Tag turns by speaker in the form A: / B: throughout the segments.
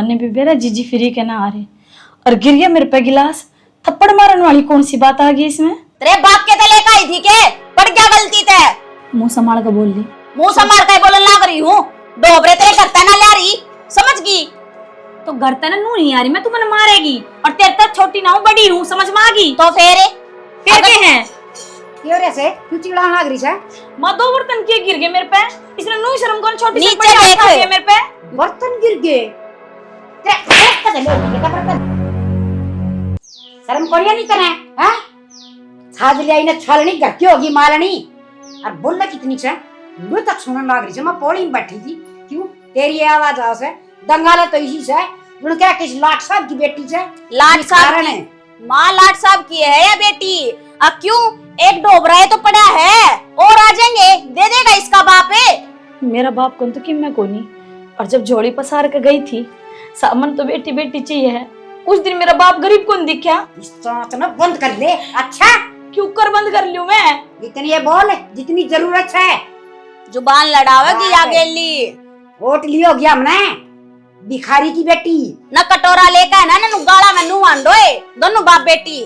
A: मारने भी बेरा जीजी फ्री के ना आ रहे और गिर गया मेरे पे गिलास। थप्पड़ मारने वाली कौन सी बात आ गई इसमें?
B: तेरे बाप के तले का ही थी के पर क्या गलती थे?
A: मुंह संभाल कर बोल ली।
B: मुंह संभाल कर बोलने लग रही हूँ। डोबरे तेरे करता ना ले रही, समझ गई?
A: तो घर तने नू नहीं आ रही मैं, तू मैंने मारेगी और तेरे तक छोटी ना हूँ बड़ी हूँ, समझ में आ गई?
B: तो फिर
A: के हैं
C: क्यों रे से क्यों चिल्लाने लग रही है?
A: मां दो बर्तन के गिर गए मेरे पे, इसने नू शर्म कौन छोटी सी
B: नीचे
A: बड़ी हाथ
B: देख।
A: आ गई मेरे पे।
C: बर्तन गिर गए शर्म कोरिया नहीं करे हैं? छाज लिया इन्हें छलनी घर की होगी मालनी और बोलना कितनी छे मुझे तक सुनने लग रही है। मैं पौड़ी में बैठी थी, क्यों तेरी आवाज आओ से दंगाला तो इसी से जुड़ क्या किस लाट साहब की बेटी से
B: लाट साहब
C: है
B: माँ लाट साहब की है या बेटी? अब क्यों एक डोबरा है तो पड़ा है और आ जाएंगे दे देगा इसका बाप है।
A: मेरा बाप कौन तो कि मैं कोनी, और जब झोली पसार के गई थी सामन तो बेटी बेटी चाहिए है। उस दिन मेरा बाप गरीब कौन दिखा?
C: इस तो ना बंद कर ले। अच्छा
A: क्यों कर बंद कर लियो मैं?
C: इतनी ये बोल जितनी जरूरत है।
B: जुबान लड़ावेगी आगे ली
C: वोट लियो गया हमने भिखारी की बेटी
B: न कटोरा लेकर है ना गाड़ा में नू आंडोए दोनों बाप बेटी।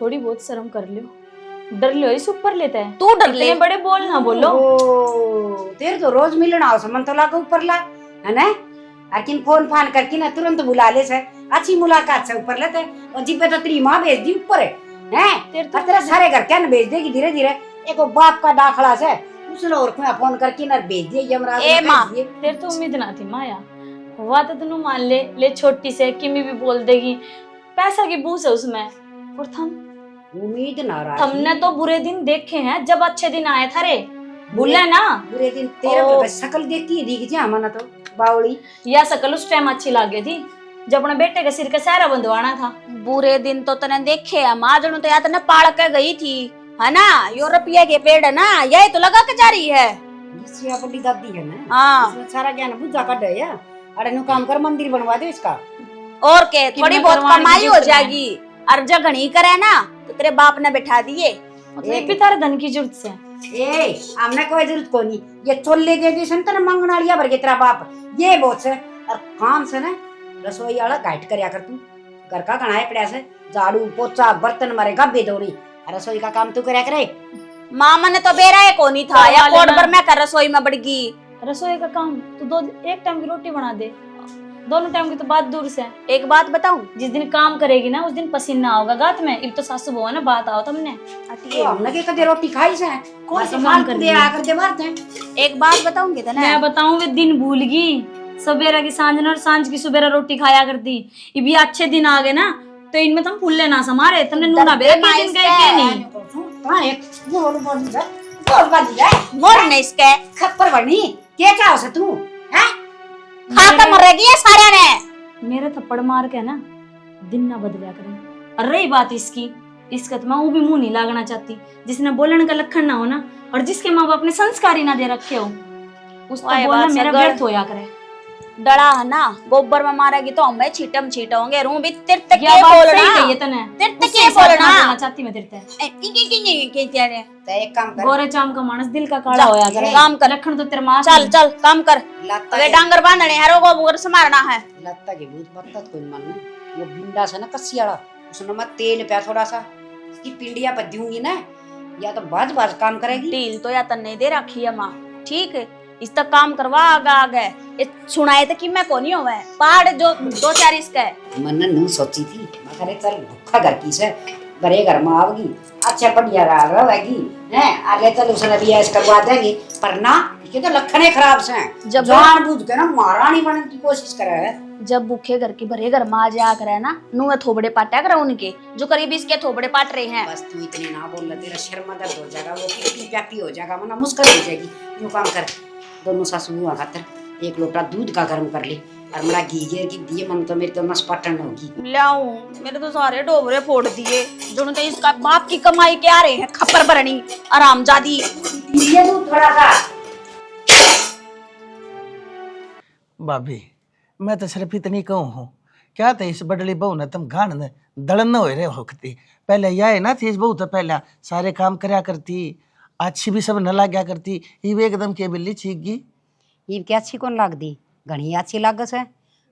A: थोड़ी बहुत शर्म कर लियो, डर लियो इस ऊपर लेता है।
B: तू डर ले
A: इतने बड़े बोल ना बोलो।
C: तेरे तो रोज मिलना हो समन तो लागा ऊपर ला है ना, लेकिन फोन फान करके ना तुरंत बुला ले से अच्छी मुलाकात से ऊपर लेते और जिब्बे तो तेरी माँ भेज दी ऊपर है तेरे सारे घर क्या न भेज देगी धीरे धीरे। एक बाप का दाखला से उसने और कोई फोन करके ना भेज दिए यमराज
B: ए माँ
A: तेरे तो उम्मीद ना थी माया, हुआ तो तू मान ले छोटी से किमी भी बोल देगी, पैसा की बूस है उसमें। और
C: उम्मीद ना रहा
A: हमने तो बुरे दिन देखे हैं जब अच्छे दिन आए था रे, भूले ना
C: बुरे दिन तेरे तो शकल देखती ही दिख जा मना तो बावड़ी
A: या शकल उस टाइम अच्छी लगी थी जब अपने बेटे के सिर का सहरा बंधवाना था।
B: बुरे दिन तो तने देखे है माँ जनू तो याद न पाड़ के गई थी है ना, यूरोपिया के पेड़ है ना यही तो लगा के जा रही है।
C: इससे अपनी दादी है ना
B: हाँ
C: सारा ज्ञान बुझा कर दे या अरे नु काम कर मंदिर बनवा दे इसका
B: और के थोड़ी बहुत कमाई हो जाएगी और जब घनी करे ना तो तेरे बाप ने बैठा दिए
A: मतलब भी तारे धन की जरूरत से।
C: ए हमने कोई जरूरत को नहीं, ये चोले दे दी संतन मंगना लिया भर के तेरा बाप ये बहुत से और काम से ना रसोई वाला गाइड करया कर तू घर का गणाए पड़ा से झाड़ू पोछा बर्तन मारे गब्बे धोनी रसोई का काम तू करया करे।
B: मामा ने तो बेरा है कोनी था या कोड पर मैं कर रसोई में बढ़ गई।
A: रसोई का काम तू एक टाइम की रोटी बना दे, दोनों टाइम की तो बात दूर से।
B: एक बात बताऊं,
A: जिस दिन काम करेगी ना उस दिन पसीना होगा गात में। अब तो सासू बहू है ना बात आओ तुमने
C: तो हमने के कदे रोटी खाई से
A: कौन सी
C: काम कर दिया आकर के मारते।
B: एक बात बताऊंगी तो
A: मैं बताऊं वे दिन भूल गई, सवेरा की सांझ और सांझ की सुबेरा रोटी खाया करती। अब ये अच्छे दिन आ गए ना तो इनमें तुम फूल लेना समारे तुमने नूना बेरा के दिन गए के नहीं
C: हां एक बोल बात दिया
B: मोर ने इसके
C: खप्पर बनी के चाहो से तू हैं
B: खाता मरेगी ये सारे ने।
A: मेरे थप्पड़ मार के ना दिन ना बदलिया करें। और रही बात इसका तो मैं वो भी मुंह नहीं लागना चाहती जिसने बोलने का लक्षण ना हो ना और जिसके माँ बाप ने संस्कारी ना दे रखे हो उसको बोलना मेरा व्यर्थ होया करे।
B: डरा है ना गोबर में मारेगी तो हमें छीटम छीटोंगे रू भी तेरे तक
A: क्या
B: ये
A: बात
B: बोलना
A: सही कही है तने
B: तेरे तक ये बोलना
A: चाहती मैं तेरे ते
C: तो एक काम कर
A: गोरे चाम का मानस दिल का काला होया करे।
B: काम कर
A: लखन तो तेरे माँ
B: चल चल काम कर
C: लत्ता
B: अबे डांगर बांधने हरो को बुगर से मारना है।
C: लत्ता के भूत बत्ता कोई मन वो बिंडा से ना कस्सी वाला उसने मैं तेल पे थोड़ा सा इसकी पिंडिया पर दूंगी ना या तो बाज काम करेगी।
B: टील तो या तन्ने दे रखी है माँ ठीक है इस तक काम करवा आगे ये सुनाए तो कि मैं कोनी होवे पहाड़ जो दो चार इसका है।
C: मन नू सोची थी मैं करे चल भूखा घर की से बड़े घर में आवेगी अच्छा बढ़िया रहेगी हैं आगे चल उसने भी ऐश करवा देगी पर ना ये तो लक्षण खराब से
B: जब
C: जानबूझ के ना महारानी बनने की कोशिश करे है।
B: जब भूखे घर की भरे घर में आ जा करे ना नुए थोबड़े पाटा करे उनके जो करीब इसके थोबड़े पाट रहे हैं।
C: बस तू इतने ना बोल तेरा शर्मा दर्द हो जाएगा वो पीपी प्यापी हो जाएगा मना मुश्किल हो जाएगी। यूं काम कर दोनों सासू हुआ खातर एक लोटा दूध का गर्म कर ले और मेरा घी घेर की दिए मन तो मेरी तो नस पटन होगी
B: लाऊं मेरे तो सारे डोबरे फोड़ दिए जो तो इसका बाप की कमाई के आ रहे हैं खप्पर भरनी आरामजादी।
C: ये दूध थोड़ा सा
D: भाभी मैं तो सिर्फ इतनी कहूँ हूँ क्या था इस बडली बहू ने तुम घाण ने दड़न न हो रहे होती पहले यह ना थी इस बहू तो पहले सारे काम करया करती अच्छी भी सब न लाग्या करती ये एकदम के बिल्ली छीक गई
C: ये क्या अच्छी कौन लाग दी घनी अच्छी लागस है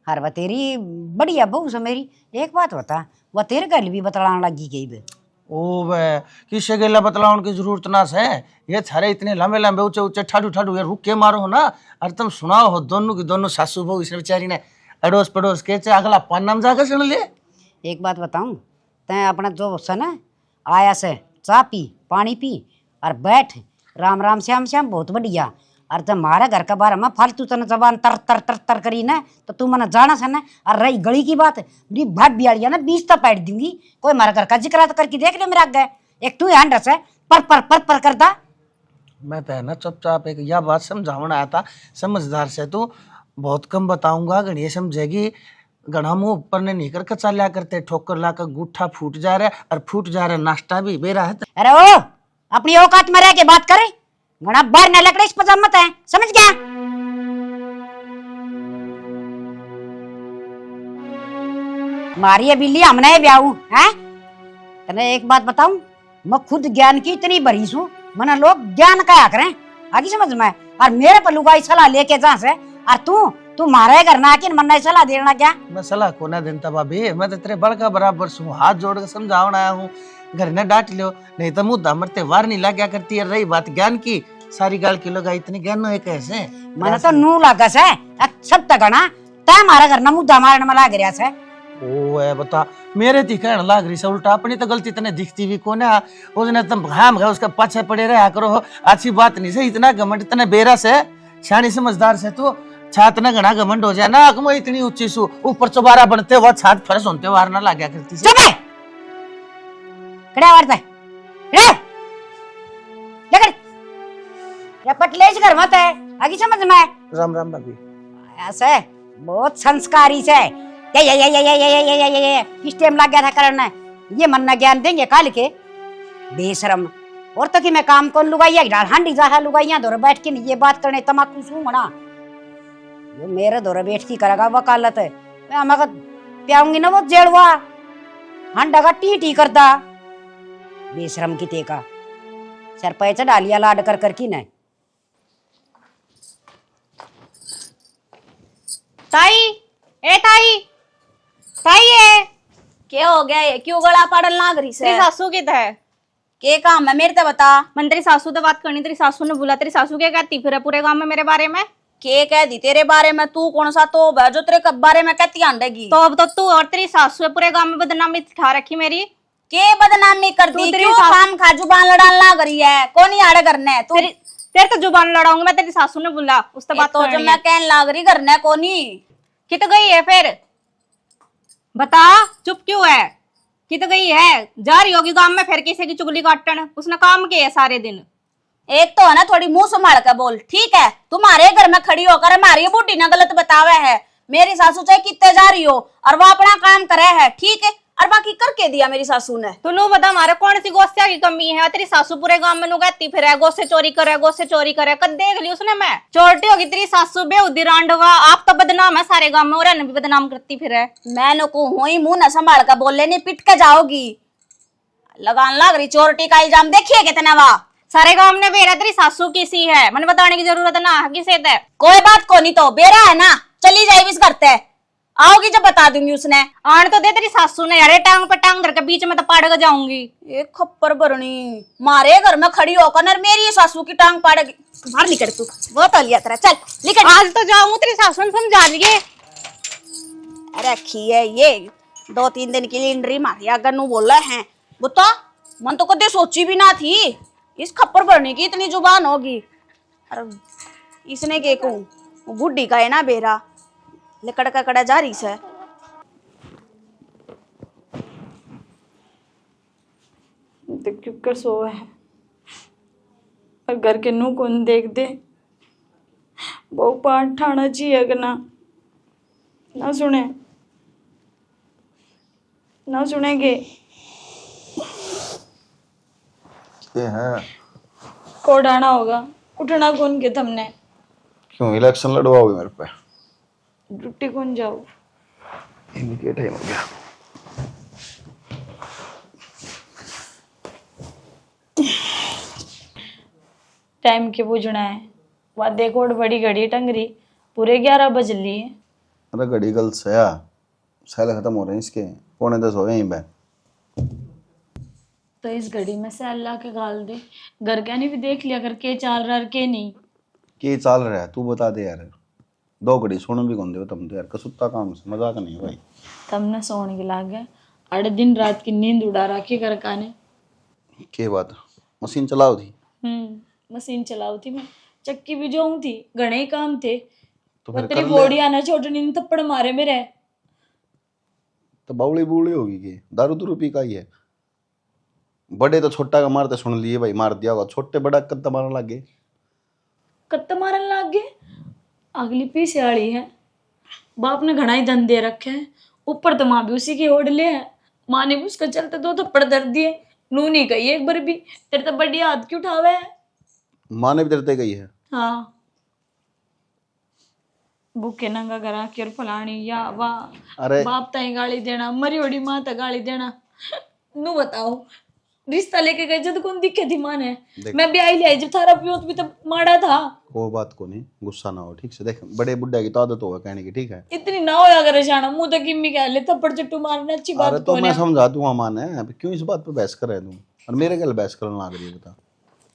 C: हर वह तेरी बढ़िया बहू से मेरी। एक बात बता, वह तेरे घर भी बतलाने लगी गई बे।
D: ओ वे किसे गेला बतलाउन की जरूरत ना से। ये थारे इतने लंबे लंबे ऊंचे ऊंचे ठाडू ठाडू ये रुक के मारो हो ना। और तुम सुनाओ हो दोनों की दोनों सासू बहू इसने बेचारी ने अड़ोस पड़ोस के चे अगला पन्नाम जाकर सुन ले।
C: एक बात बताऊं, तैं अपना जो से ना आया से चाय पी, पानी पी और बैठ, राम राम श्याम श्याम, बहुत बढ़िया। और जब हमारे घर का बारे में फालतू तने जबान तर तर तर तर करी ना तो तू मना जाना से ना। और रही गली की बात, मेरी भाट बियाड़िया ना 20 तक पैट दूंगी। कोई हमारे घर का जिक्र तो करके देख ले मेरा आगे। एक तू हैंड रस है पर करता।
D: मैं तो है ना चुपचाप एक यह बात समझावन आया था। समझदार से तू बहुत कम बताऊंगा, गणिये समझेगी। गणा मुंह ऊपर ने नहीं कर कचा लिया करते, ठोकर ला कर गुट्ठा फूट जा रहा है और फूट जा रहा है नाश्ता भी बेरा है।
C: अरे ओ अपनी औकात में रह के बात करे, घना बाहर न लकड़े इस पर मत है, समझ गया? मारिए बिल्ली हमने ब्याहू है। तने एक बात बताऊं, मैं खुद ज्ञान की इतनी बरीस हूँ, मना लोग ज्ञान क्या करें आगे समझ में। और मेरे पर लुगाई सलाह लेके जा से, और तू मारे घर ना आके मन सलाह देना क्या?
D: मैं सलाह को ना देता भाभी, मैं तो तेरे बड़ का बराबर हूँ, हाथ जोड़ कर समझावन आया हूँ। घर ने डांट लियो, नहीं तो मुँह मरते वार नहीं लग गया करती है। रही बात ज्ञान की, सारी गाल की लगा इतनी ज्ञान है कैसे?
C: मन तो नू लागस है सब तक ना तय हमारा घर ना मुद्दा मारने में लाग रहा है।
D: ओ है बता, मेरे थी कहने लाग रही से उल्टा, अपनी तो गलती तने दिखती भी कोने। उसने तुम भाम गए उसका पाछे पड़े रहा करो, अच्छी बात नहीं से। इतना घमंड इतने बेरा से, सियानी समझदार से तू छात न घना घमंड हो जाए ना। मैं इतनी ऊंची सू, ऊपर चौबारा बनते हुआ छात फर्श होते वार ना लाग्या करती से।
C: चुप है, खड़ा वारता है, खड़ा लेकर रपट ले घर मत है आगे समझ में।
D: राम राम भाभी।
C: ऐसे बहुत संस्कारी से ये किस टाइम लग गया था करना, ये मन ज्ञान देंगे काल के बेशरम। और तो कि मैं काम कौन लुगाइया डाल हांडी जा लुगाइया दौरे बैठ के ये बात करने तमाकू सूंगा ना। वो मेरे दौरे बैठ की करेगा वकालत है, मैं हमारा प्याऊंगी ना वो जेड़वा हांडा का टी करता बेशरम की तेका सर पैसा डालिया लाड कर की न।
B: ताई ए ताई ताई है क्या हो गया? ये क्यों गला पड़न लाग रही से?
A: तेरी सासू की है
B: के काम है मेरे ते बता।
A: मन तेरी सासू से बात करनी, तेरी सासू ने बोला। तेरी सासू क्या कहती फिर है पूरे गांव में मेरे बारे में?
B: के कह दी तेरे बारे में? तू कौन सा तो है जो तेरे बारे में कहती आंडेगी?
A: तो अब तो तू और तेरी सासू है पूरे गांव में बदनामी ठा रखी मेरी।
B: के बदनामी कर दी? क्यों खाम खा जुबान लड़ान लाग रही है? कौन ही आड़े करने तू?
A: तेरे तो जुबान लड़ाऊंगी मैं, तेरी सासू ने बोला उससे बात
B: तो जो मैं कहने लाग रही करने कोनी
A: कित गई है फिर बता, चुप क्यों है? कित गई है? जा रही होगी गांव में फिर किसी की चुगली काटन, उसने काम किए है सारे दिन।
B: एक तो है ना थोड़ी मुंह संभाल कर बोल, ठीक है? तुम्हारे घर में खड़ी होकर हमारी बूटी ना गलत बतावे है। मेरी सासू चाहे कितने जा रही हो और वो अपना काम करे है, ठीक है? और बाकी करके दिया मेरी सासू ने।
A: तो नु बता हमारे कौन सी गोस्या की कमी है? तेरी सासू पूरे गांव में नु कहती फिर है गोसे चोरी करे, गोसे चोरी करे। कद देख ली उसने मैं चोरटी होगी तेरी सासू बेउदी रांडवा। आप तो बदनाम है सारे गांव में और भी बदनाम करती फिर है।
B: मैं नको हुई मुंह न संभाल कर बोल लेनी, पिट के जाओगी। लगान लग रही चोरटी का इल्जाम, देखिए कितना वाह
A: सारे गांव ने बेरा तेरी सासू किसी है, मैंने बताने की जरूरत है ना किसे है।
B: कोई बात को नहीं तो बेरा है ना, चली जाए इस करते आओगी जब बता दूंगी उसने।
A: आने तो दे तेरी सासू ने यार, टांग पे टांग करके बीच में तो पाड़ जाऊंगी।
B: एक खप्पर भरनी मारे घर में खड़ी होकर न मेरी सासू की टांग पाड़ेगी। बाहर निकल तू, वो तो लिया तेरा, चल निकल।
A: आज तो जाऊंगी तेरी सासू ने समझा दिए।
B: अरे रखी है ये 2-3 दिन के लिए इंड्री मारी अगर नू बोला है बता। मन तो कदे सोची भी ना थी इस खप्पर भरने की इतनी जुबान होगी। अरे इसने के कहूं वो बुढ़ी का है ना बेरा लकड़ का कड़ा जा रही से।
E: क्यों सो है और घर के नू कौन देख दे। बहु पाठ ठाना चाहिए अगर ना सुने ना सुनेंगे को डाना होगा। उठना कौन के तुमने?
F: क्यों इलेक्शन लड़वाओगे मेरे पे?
E: ड्यूटी कौन जाओ?
F: इनके टाइम हो गया।
E: टाइम के पूछना है। वह देखो बड़ी घड़ी टंगरी पूरे 11 बज लिए।
F: अरे घड़ी गल सया साल खत्म हो रहे हैं इसके, 9:45 हो गए यहीं पे।
E: तो इस घड़ी में से अल्लाह के गाल दे, घर क्या नहीं भी देख लिया कर के चल रहा के नहीं।
F: के चाल रहा है तू बता दे यार, 2 घड़ी सोने भी कौन दे तुम तो यार, कसुत्ता काम से मजाक नहीं है भाई।
E: तमने सोने के लाग गए, अड़े दिन रात की नींद उड़ा रखी घर का ने।
F: के बात मशीन चलाओ थी?
E: मशीन चलाऊ थी मैं, चक्की भी जो थी, घने ही काम थे।
F: तो फिर
E: तेरी
F: कर ले।
E: बॉडी आना छोटे नींद थप्पड़ मारे मेरे।
F: तो बावड़ी बूढ़ी होगी के दारू दूरू पी का ही है। बड़े तो छोटा का मारते सुन लिए भाई, मार दिया होगा, छोटे बड़ा कत्ता मारने लगे।
E: कत्ता मारन लाग गए। अगली पीछे वाली है, बाप ने घना ही धन दे रखे हैं, ऊपर तो माँ भी उसी के ओढ़ ले है। माँ ने भी उसका चलते 2 थप्पड़ दर दिए, नू नहीं कही एक बार भी तेरे तो बड़ी हाथ क्यों उठावे है।
F: माँ ने भी डरते गई है।
E: हाँ, भूखे नंगा करा के फलानी या वाह,
F: अरे
E: बाप ताई गाली देना, मरी होड़ी माँ तक गाली देना। नू बताओ, रिश्ता लेके गए जब कौन दिखे थी माँ ने। मैं भी आई ले जब थारा प्योत भी तो माड़ा था।
F: वो बात को नहीं, गुस्सा ना हो ठीक से। देख बड़े बुड्ढे की तो आदत होगा कहने की, ठीक है।
E: इतनी ना होया करे जाना, मुंह तक किम्मी कह ले थप्पड़ चट्टू मारना अच्छी बात
F: अरे तो
E: कौन
F: मैं
E: है।
F: समझा दूंगा माँ ने, अब क्यों इस बात पे बहस कर रहे तू, और मेरे क्या बहस करने लग रही है बता।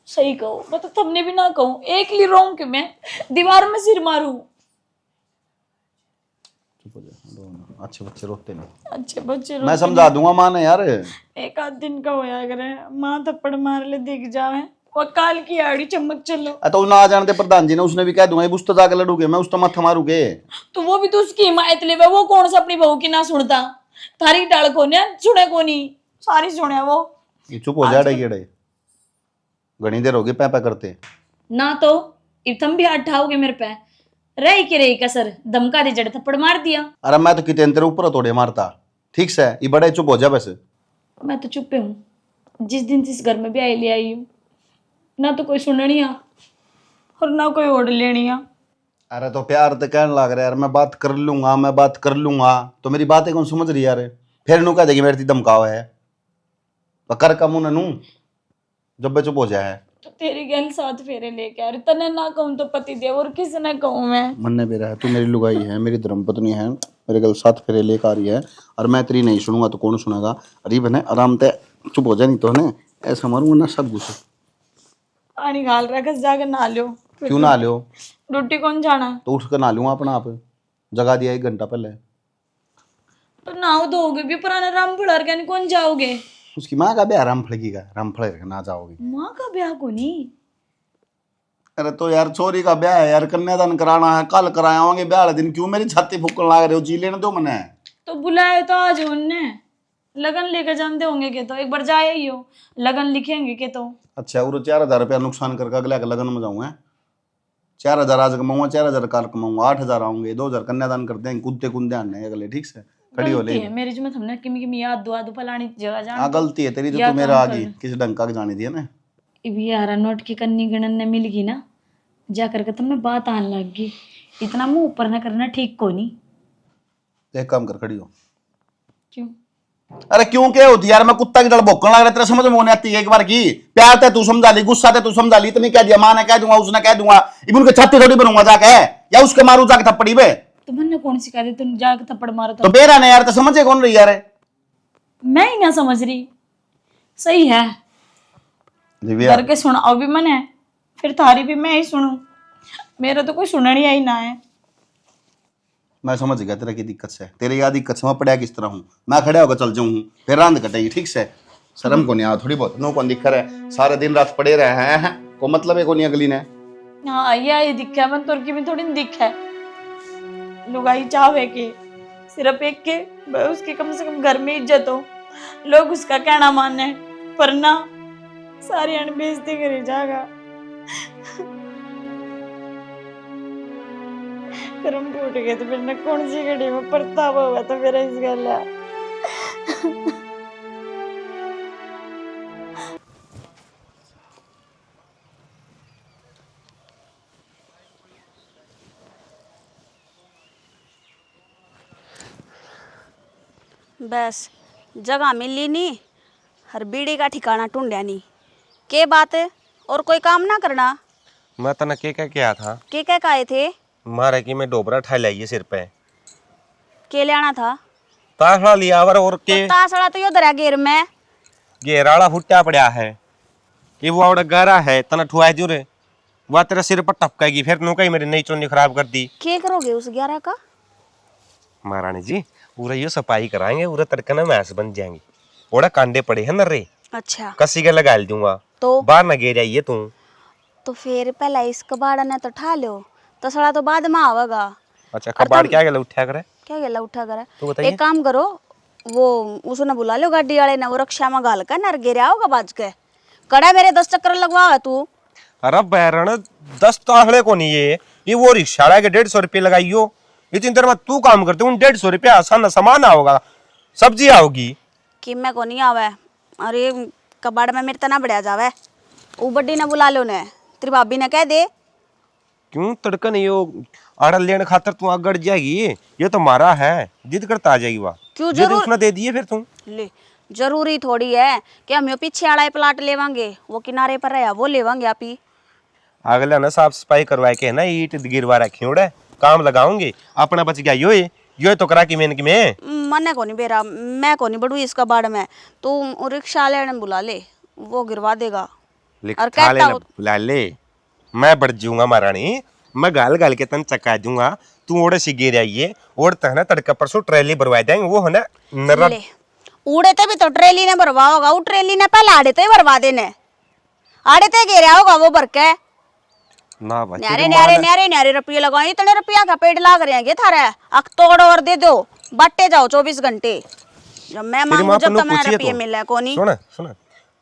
E: सही कहो, मैं तो तुमने भी ना कहूँ, एक ली रोऊं कि मैं दीवार में सिर मारूं।
F: चुप हो जा, रो ना। अच्छे बच्चे रोते नहीं।
E: अच्छे बच्चे
F: मैं समझा दूंगा माँ ने यार।
E: एक आध दिन का होया करे, माँ थप्पड़ मार ले दिख जावे, वो काल की आड़ी चमक चलो।
F: तो ना आ जानते प्रधान जी ने, उसने भी कह दूंगा उस तो जाके लड़ूगे, मैं उस तो मत्था मारूगे।
E: तो वो भी तो उसकी हिमायत ले, वो कौन सा अपनी बहू की ना सुनता। थारी डाल को ने सुने को नहीं, सारी सुने वो।
F: ये चुप हो जा डे, घनी देर होगी पैपा करते
E: ना तो इब तुम भी हाथ ठाओगे मेरे पे, रही के रही कसर, धमका दे जड़ थप्पड़ मार दिया।
F: अरे मैं तो कितने तेरे ऊपर थोड़े मारता, ठीक से ये बड़े चुप हो जा बस।
E: मैं तो चुप हूँ। जिस दिन इस घर में भी आई ले आई हूँ, ना तो कोई सुननिया और ना कोई ओढ़ लेनिया।
F: अरे तो प्यार तो कहने लग रहा यार, मैं बात कर लूंगा, मैं बात कर लूंगा, तो मेरी बातें कौन समझ रही यार। फिर नू कह देगी मेरे ती धमकावा है, तो कर कम नू जब बे चुप हो जाए।
E: तो तेरी गहन 7 फेरे लेके आ रही, तने ना कहूँ तो पति देव और किसी ना कहूँ मैं।
F: मन्ने मेरा है, तू मेरी लुगाई है, मेरी धर्मपत्नी है, मेरे गल 7 फेरे लेकर आ रही है, और मैं तेरी नहीं सुनूंगा तो कौन सुनेगा। अरे बने आराम से चुप हो जा, नहीं तो है ऐसा मारूंगा ना सब गुस्सा।
E: पानी घाल रखा, जाकर नहा लो।
F: क्यों ना लो,
E: रोटी कौन जाना।
F: तो उठ कर नहा लूंगा अपना आप, जगा दिया 1 घंटा पहले।
E: तो नाव धोगे भी पुराना राम फुलार के कौन जाओगे।
F: उसकी माँ का ब्याह रामफल की का, रामफल ना जाओगी।
E: माँ का ब्याह को नहीं।
F: अरे तो यार छोरी का ब्याह है यार, कन्यादान कराना है, कल कराएंगे ब्याह वाले दिन, क्यों मेरी छाती फूकने लग रहे हो, जी लेने दो मने।
E: तो बुलाए तो आज उनने, लगन लेकर जानते होंगे के तो एक बार जाए ही हो, लगन लिखेंगे के तो।
F: अच्छा वो 4,000 रुपया नुकसान करके अगले के लगन में जाऊंगा। 4,000 आज कमाऊंगा, 4,000 कल कमाऊंगा, 8,000 आऊंगे, 2,000 कन्यादान कर देंगे, कूदते कूदते आने अगले, ठीक से खड़ी हो
E: गलती
F: ले।
E: है मेरी जो मैं हमने किमी याद दुआ दो फलानी जगह जान।
F: हाँ गलती है तेरी, तो
E: या
F: तू मेरा
E: काम
F: आगे
E: कर।
F: किसी ढंग का जानी थी ना।
E: इब यारा नोट की कन्नी गणन ने मिल गई ना, जा करके तुमने बात आने लग गई। इतना मुंह ऊपर न करना ठीक को नहीं।
F: एक काम कर, खड़ी हो।
E: क्यों?
F: अरे क्यों क्या होती यार, मैं कुत्ता की तरह भौंकने लग रहा, तेरा समझ में नहीं आती है एक बार की। प्यार ते तू समझा ली, गुस्सा ते तू समझा ली, इतनी कह दिया, माँ ने कह दूंगा, उसने कह दूंगा, इब उनके छत्ती थोड़ी बनूंगा जाके, या उसके मारू जाके थप्पड़ी पे।
E: तो मैंने कौन सिखा दी तुम जाके थप्पड़ मारो
F: तो बेरा ने यार, तो समझे कौन रही यार।
E: मैं ही ना समझ रही। सही है,
F: दिव्या
E: करके सुनाओ भी मैंने, फिर थारी भी मैं ही सुनूं। मेरा तो कोई सुनने ही ना है।
F: मैं समझ गया तेरा की दिक्कत से, तेरी या दिक्कत से मैं पड़ा किस तरह हूँ, मैं खड़ा होकर चल जाऊँ फिर रांद कटेगी, ठीक से। शर्म को नहीं आ थोड़ी बहुत, नो कौन दिक्कत है, सारे दिन रात पड़े रहे हैं, को मतलब है को नहीं अगली ने।
E: हाँ ये दिखा है, मैं तुर्की में थोड़ी न दिखा है। लुगाई चाहे के सिर्फ एक के उसकी कम से कम घर में इज्जत हो, लोग उसका कहना माने, पर ना सारी अन बेइज्जती करी जागा। कर्म टूट गए तो फिर न कौन सी घड़ी में परतावा हुआ था मेरा इस गला।
B: बस जगह मिली नहीं, हर बीड़ी का ठिकाना ढूंढया नहीं। के बात है, और कोई काम ना करना।
G: मैं तना के क्या था,
B: के क्या काए थे।
G: मारे कि मैं डोबरा ठा लाई सिर पे,
B: के ले आना था?
G: तासड़ा लिया और के
B: तासड़ा तो उधर है गेर में।
G: घेराड़ा फुट्टा पड़ा है कि वो आवड़ा गारा है तना ठुआ जुरे वह तेरा सिर पर टपकाएगी फिर नो कहीं मेरी नई चुन्नी खराब कर दी।
B: क्या करोगे उस 11 का?
G: महारानी जी पूरा ये सफाई कराएंगे पूरा तड़का ना मैस बन जाएंगे। ओड़ा कांडे पड़े हैं न रे
B: अच्छा
G: कसी के लगा दूंगा
B: तो
G: बाहर न गिर जाइए तू।
B: तो फिर पहला इस कबाड़ा ने तो ठा लो, तसड़ा तो बाद में आवेगा।
G: अच्छा कबाड़ क्या गया उठा करे
B: क्या गला उठा कर?
G: तो बताइए।
B: एक काम करो, वो उसने बुला लो गाड़ी वाले ने, वो रक्षा में गाल कर नर गिरा होगा बाज के। कड़ा मेरे 10 चक्कर लगवा तू।
G: अरे बैरण 10 ताहड़े को नहीं ये वो रिक्शा वाला के 150 रुपये लगाइयो। इतनी देर में तू काम करते हूँ 150 रुपये आसान सामान आओगा सब्जी आओगी
B: कि मैं को नहीं आवे। अरे कबाड़ में मेरे तना बढ़िया जावे। वो बड्डी ने बुला लो ने, तेरी भाभी ने कह दे।
G: क्यों तड़का नहीं हो आड़ा लेने खातर तू अगड़ जाएगी। ये तो मारा है जिद करता आ जाएगी वह
B: क्यों
G: जिद
B: जरूर
G: उसने दे दिए फिर तू।
B: ले जरूरी थोड़ी है कि हम यो पीछे वाला प्लाट लेवांगे, वो किनारे पर रहा वो लेवांगे आप ही।
G: अगला ना साफ सफाई करवाए के ना ईट गिरवा रखी उड़े काम लगाऊंगे अपना बच गया यो तो करा कि मैं
B: मने को नहीं बेरा, मैं को नहीं बढ़ू इस कबाड़ में। तू रिक्शा वाले ने बुला ले, वो गिरवा देगा। और कहता
G: बुला ले मैं बढ़ जाऊंगा महारानी। मैं गाल गाल के तन चका दूंगा तू ओड़े से गिर आइए और तहना तड़का परसों ट्रेली भरवा देंगे वो है ना नरम।
B: ले उड़े ते भी तो ट्रेली ने भरवा होगा, वो ट्रेली ने पहले आड़े ते भरवा देने, आड़े ते गिरा होगा वो भर के।
G: ना भाई
B: न्यारे न्यारे न्यारे न्यारे रुपये लगाए, इतने रुपया का पेड़ लाग रहे हैं थारे। अख तोड़ और दे दो, बांटे जाओ 24 घंटे। जब मैं मांगू जब तक मैंने रुपये मिला कोनी।
G: सुन सुन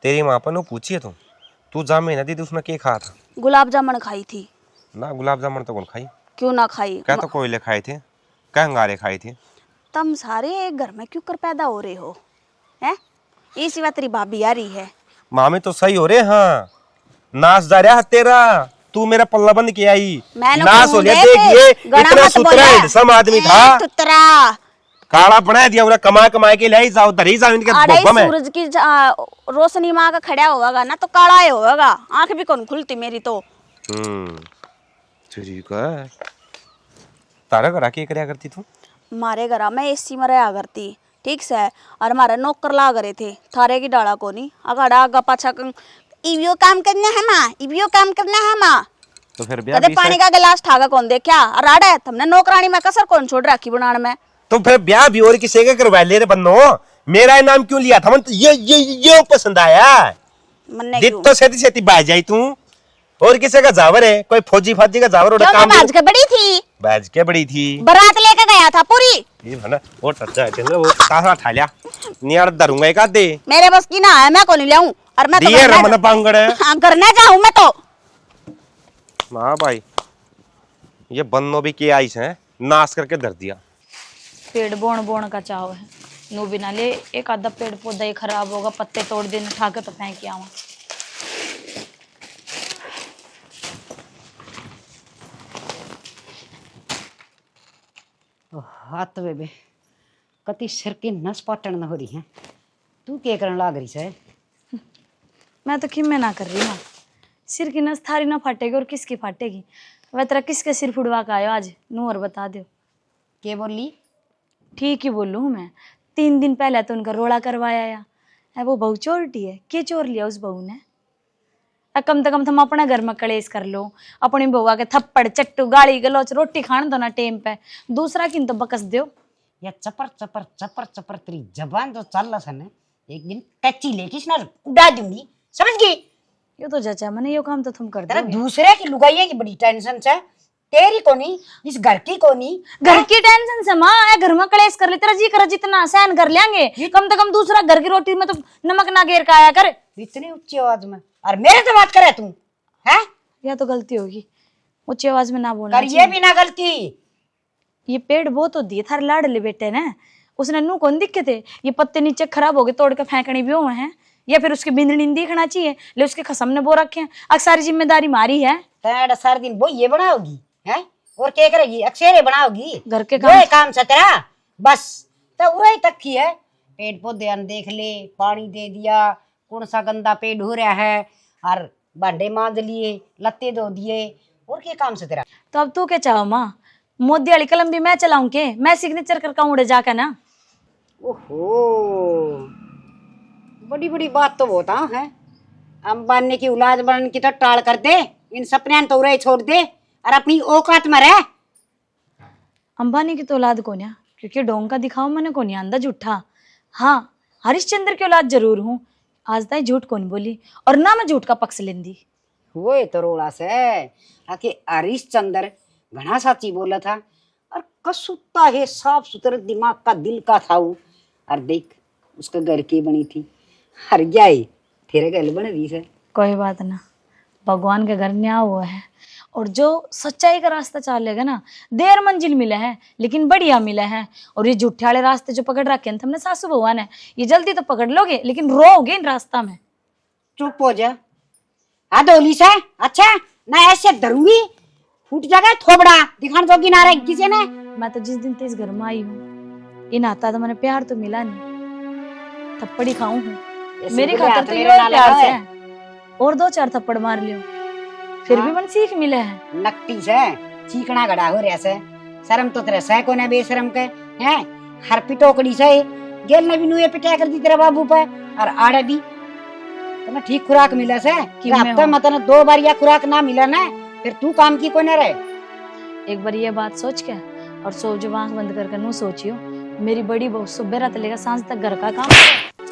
G: तेरी माँ पर पूछिए तू जा महीना दी उसने क्या खाया था?
B: गुलाब जामुन खाई थी
G: ना गुलाब जामुन तो कौन खाई?
B: क्यों ना खाई?
G: क्या तो कोयले खाए थे क्या अंगारे खाए थे?
B: तुम सारे एक घर में क्यों कर पैदा हो रहे हो हैं? इसी बात तेरी भाभी आ रही है।
G: मामी तो सही हो रहे। हाँ नाच जा रहा है तेरा, तू मेरा पल्ला बंद किया आई नाच हो लिया। देख ये इतना सुतरा हैंडसम आदमी था,
B: सुतरा
G: काला बना दिया उन्हें कमा कमा के ले जाओ धरी जाओ इनके भोपा में।
B: सूरज की रोशनी में आकर खड़ा होगा ना तो काला ही होगा, आंख भी कौन खुलती मेरी तो।
G: ठीक है तारा करा के करया करती तू?
B: मारे घरा में एसी में रहा करती ठीक से, और हमारे नौकर ला करे थे थारे की डाला को नहीं अगाड़ा आगा पाछा इवियो काम करना है माँ, इवियो काम करना है माँ।
G: तो फिर
B: कदे पानी का गिलास ठागा कौन दे क्या राड़ा तुमने नौकरानी में कसर कौन छोड़ रखी बनाने में।
G: तो फिर ब्याह भी और किसी का करवा ले रे बन्नो, मेरा नाम क्यों लिया था? मन तो ये पसंद आया
B: मन्ने
G: दित
B: क्यों
G: तो सेती सेती बाज जाई तू। और किसी का जावर है कोई फौजी फाजी का जावर
B: क्यों
G: काम
B: बाज के बड़ी थी,
G: बाज के बड़ी थी
B: बारात लेके गया था पूरी।
G: ये भला और टच्चा है वो तासा ठा लिया नियार दरूंगा एक आधे
B: मेरे बस की ना है, मैं को नहीं लाऊं और मैं तो
G: दिए रमन पांगड़ है।
B: हाँ करने जाऊं मैं तो।
G: ना भाई ये बन्नो भी के आइस है नाश करके धर दिया।
E: पेड़ बोण बोण का चाव है नो बिना ले एक आधा पेड़ पौधा ही खराब होगा, पत्ते तोड़ देने उठा के तो फेंक आवा।
C: हाथ बेबे कति सिर की नस पाटन न हो रही है। तू क्या करने लाग रही है?
E: मैं तो खिम्मे ना कर रही माँ, सिर की नस थारी ना फाटेगी और किसकी फाटेगी? वह तेरा किसके सिर फुड़वा का आयो आज नू और बता दो।
C: क्या बोली?
E: ठीक ही बोलूँ मैं, 3 दिन पहले तो उनका रोड़ा करवाया या है वो बहू चोरटी है। क्या चोर लिया उस बहू ने? कम से कम तुम अपने घर में कलेश कर लो, अपनी बउआ के थप्पड़ चट्टू गाली गलोच रोटी खाने दो ना टेम पे, दूसरा किन तो बकस दो।
C: या चपर चपर चपर चपर तेरी जबान जो चल रहा है एक दिन कच्ची लेके इसना उड़ा दूंगी, समझ गई?
E: यो तो जचा मैंने यो काम तो तुम कर
C: तेरा
E: दो।
C: दूसरे की लुगाइया की बड़ी टेंशन है, तेरी कोनी इस घर की कोनी।
E: घर की टेंशन से माँ है, घर में कलेश कर ले तेरा जी कर जितना सहन कर लेंगे, कम से कम दूसरा घर की रोटी में तो नमक ना घेर का आया कर।
C: इतनी ऊंची आवाज में और मेरे से बात करे तू है?
E: या तो गलती होगी, ऊंची आवाज में ना बोलना
C: कर ये भी ना गलती।
E: ये पेड़ बहुत होती है थारे लाडले बेटे ने, उसने नू कौन दिखे थे? ये पत्ते नीचे खराब हो गए तोड़ के फेंकने भी हुए हैं, या फिर उसकी बिंदनी दिखना चाहिए ले उसके खसम ने बो रखे हैं। अब सारी जिम्मेदारी मारी है।
C: तेरा सारा दिन वो ये बनाओगी है और क्या करेगी? अक्षरे बनाओगी
E: घर के
C: काम से तेरा बस तो वही तक की है। पेड़ पौधे देख ले, पानी दे दिया, कौन सा गंदा पेड़ हो रहा है और भांडे मांज लिए, लत्ते धो दिए, और क्या काम से तेरा?
E: तो अब तू क्या चाहो माँ?
A: मोदी वाली कलम भी मैं चलाऊं के? मैं सिग्नेचर करके उड़े जाकर ना।
C: ओहो, बड़ी बड़ी बात तो होता है। अंबानी की औलाद बनने की तो टाल कर दे, इन सपने तो उड़े छोड़ दे और अपनी औकात में रह।
A: अंबानी की तो औलाद कोन्या, क्योंकि ढोंग का दिखाओ मैंने कोन्या अंदा झूठा। हाँ, हरिश्चंद्र की औलाद जरूर हूँ, आज तक झूठ कौन बोली और ना मैं झूठ का पक्ष लेंदी।
C: वो तो रोड़ा से आके हरिश्चंद्र घना साची बोला था और कसुत्ता है, साफ सुथरे दिमाग का दिल का था वो। और देख उसका घर की बनी थी, हर गया ही तेरे घर बन रही है।
A: कोई बात ना, भगवान के घर न्याय हुआ है, और जो सच्चाई का रास्ता चालेगा ना, देर मंजिल मिला है लेकिन बढ़िया मिला है। और ये झूठे वाले रास्ते जो पकड़ रखे हैं हमने सासू भगवान है, ये जल्दी तो पकड़ लोगे लेकिन रोओगे इन रास्ता में।
C: चुप हो जा, डोली से अच्छा ना ऐसे धरूंगी फूट जाएगा थोबड़ा, दिखाने जोगी ना रहे किसी ने।
A: मैं तो जिस दिन से इस घर में आई हूँ, इन आता तो मैंने प्यार तो मिला नहीं, थप्पड़ी खाऊं हूँ। मेरी खातर तो ये प्यार से है, और 2-4 थप्पड़ मार लियो फिर भी मन सीख मिले है।
C: नकटी से चीकना गड़ा हो रहा से, शर्म तो तेरे सह को ने बेशरम के हैं। हर पिटोकड़ी से गेल ने भी नुए पिटाया कर दी तेरे बाबू पे, और आड़े भी तो ठीक खुराक मिला से कि हफ्ते में तने 2 बार या खुराक ना मिला ना, फिर तू काम की कोने रहे।
A: एक बार ये बात सोच के और सो जो आंख बंद करके नू सोचियो, मेरी बड़ी बहू सुबह रात लेकर सांझ तक घर का काम करे।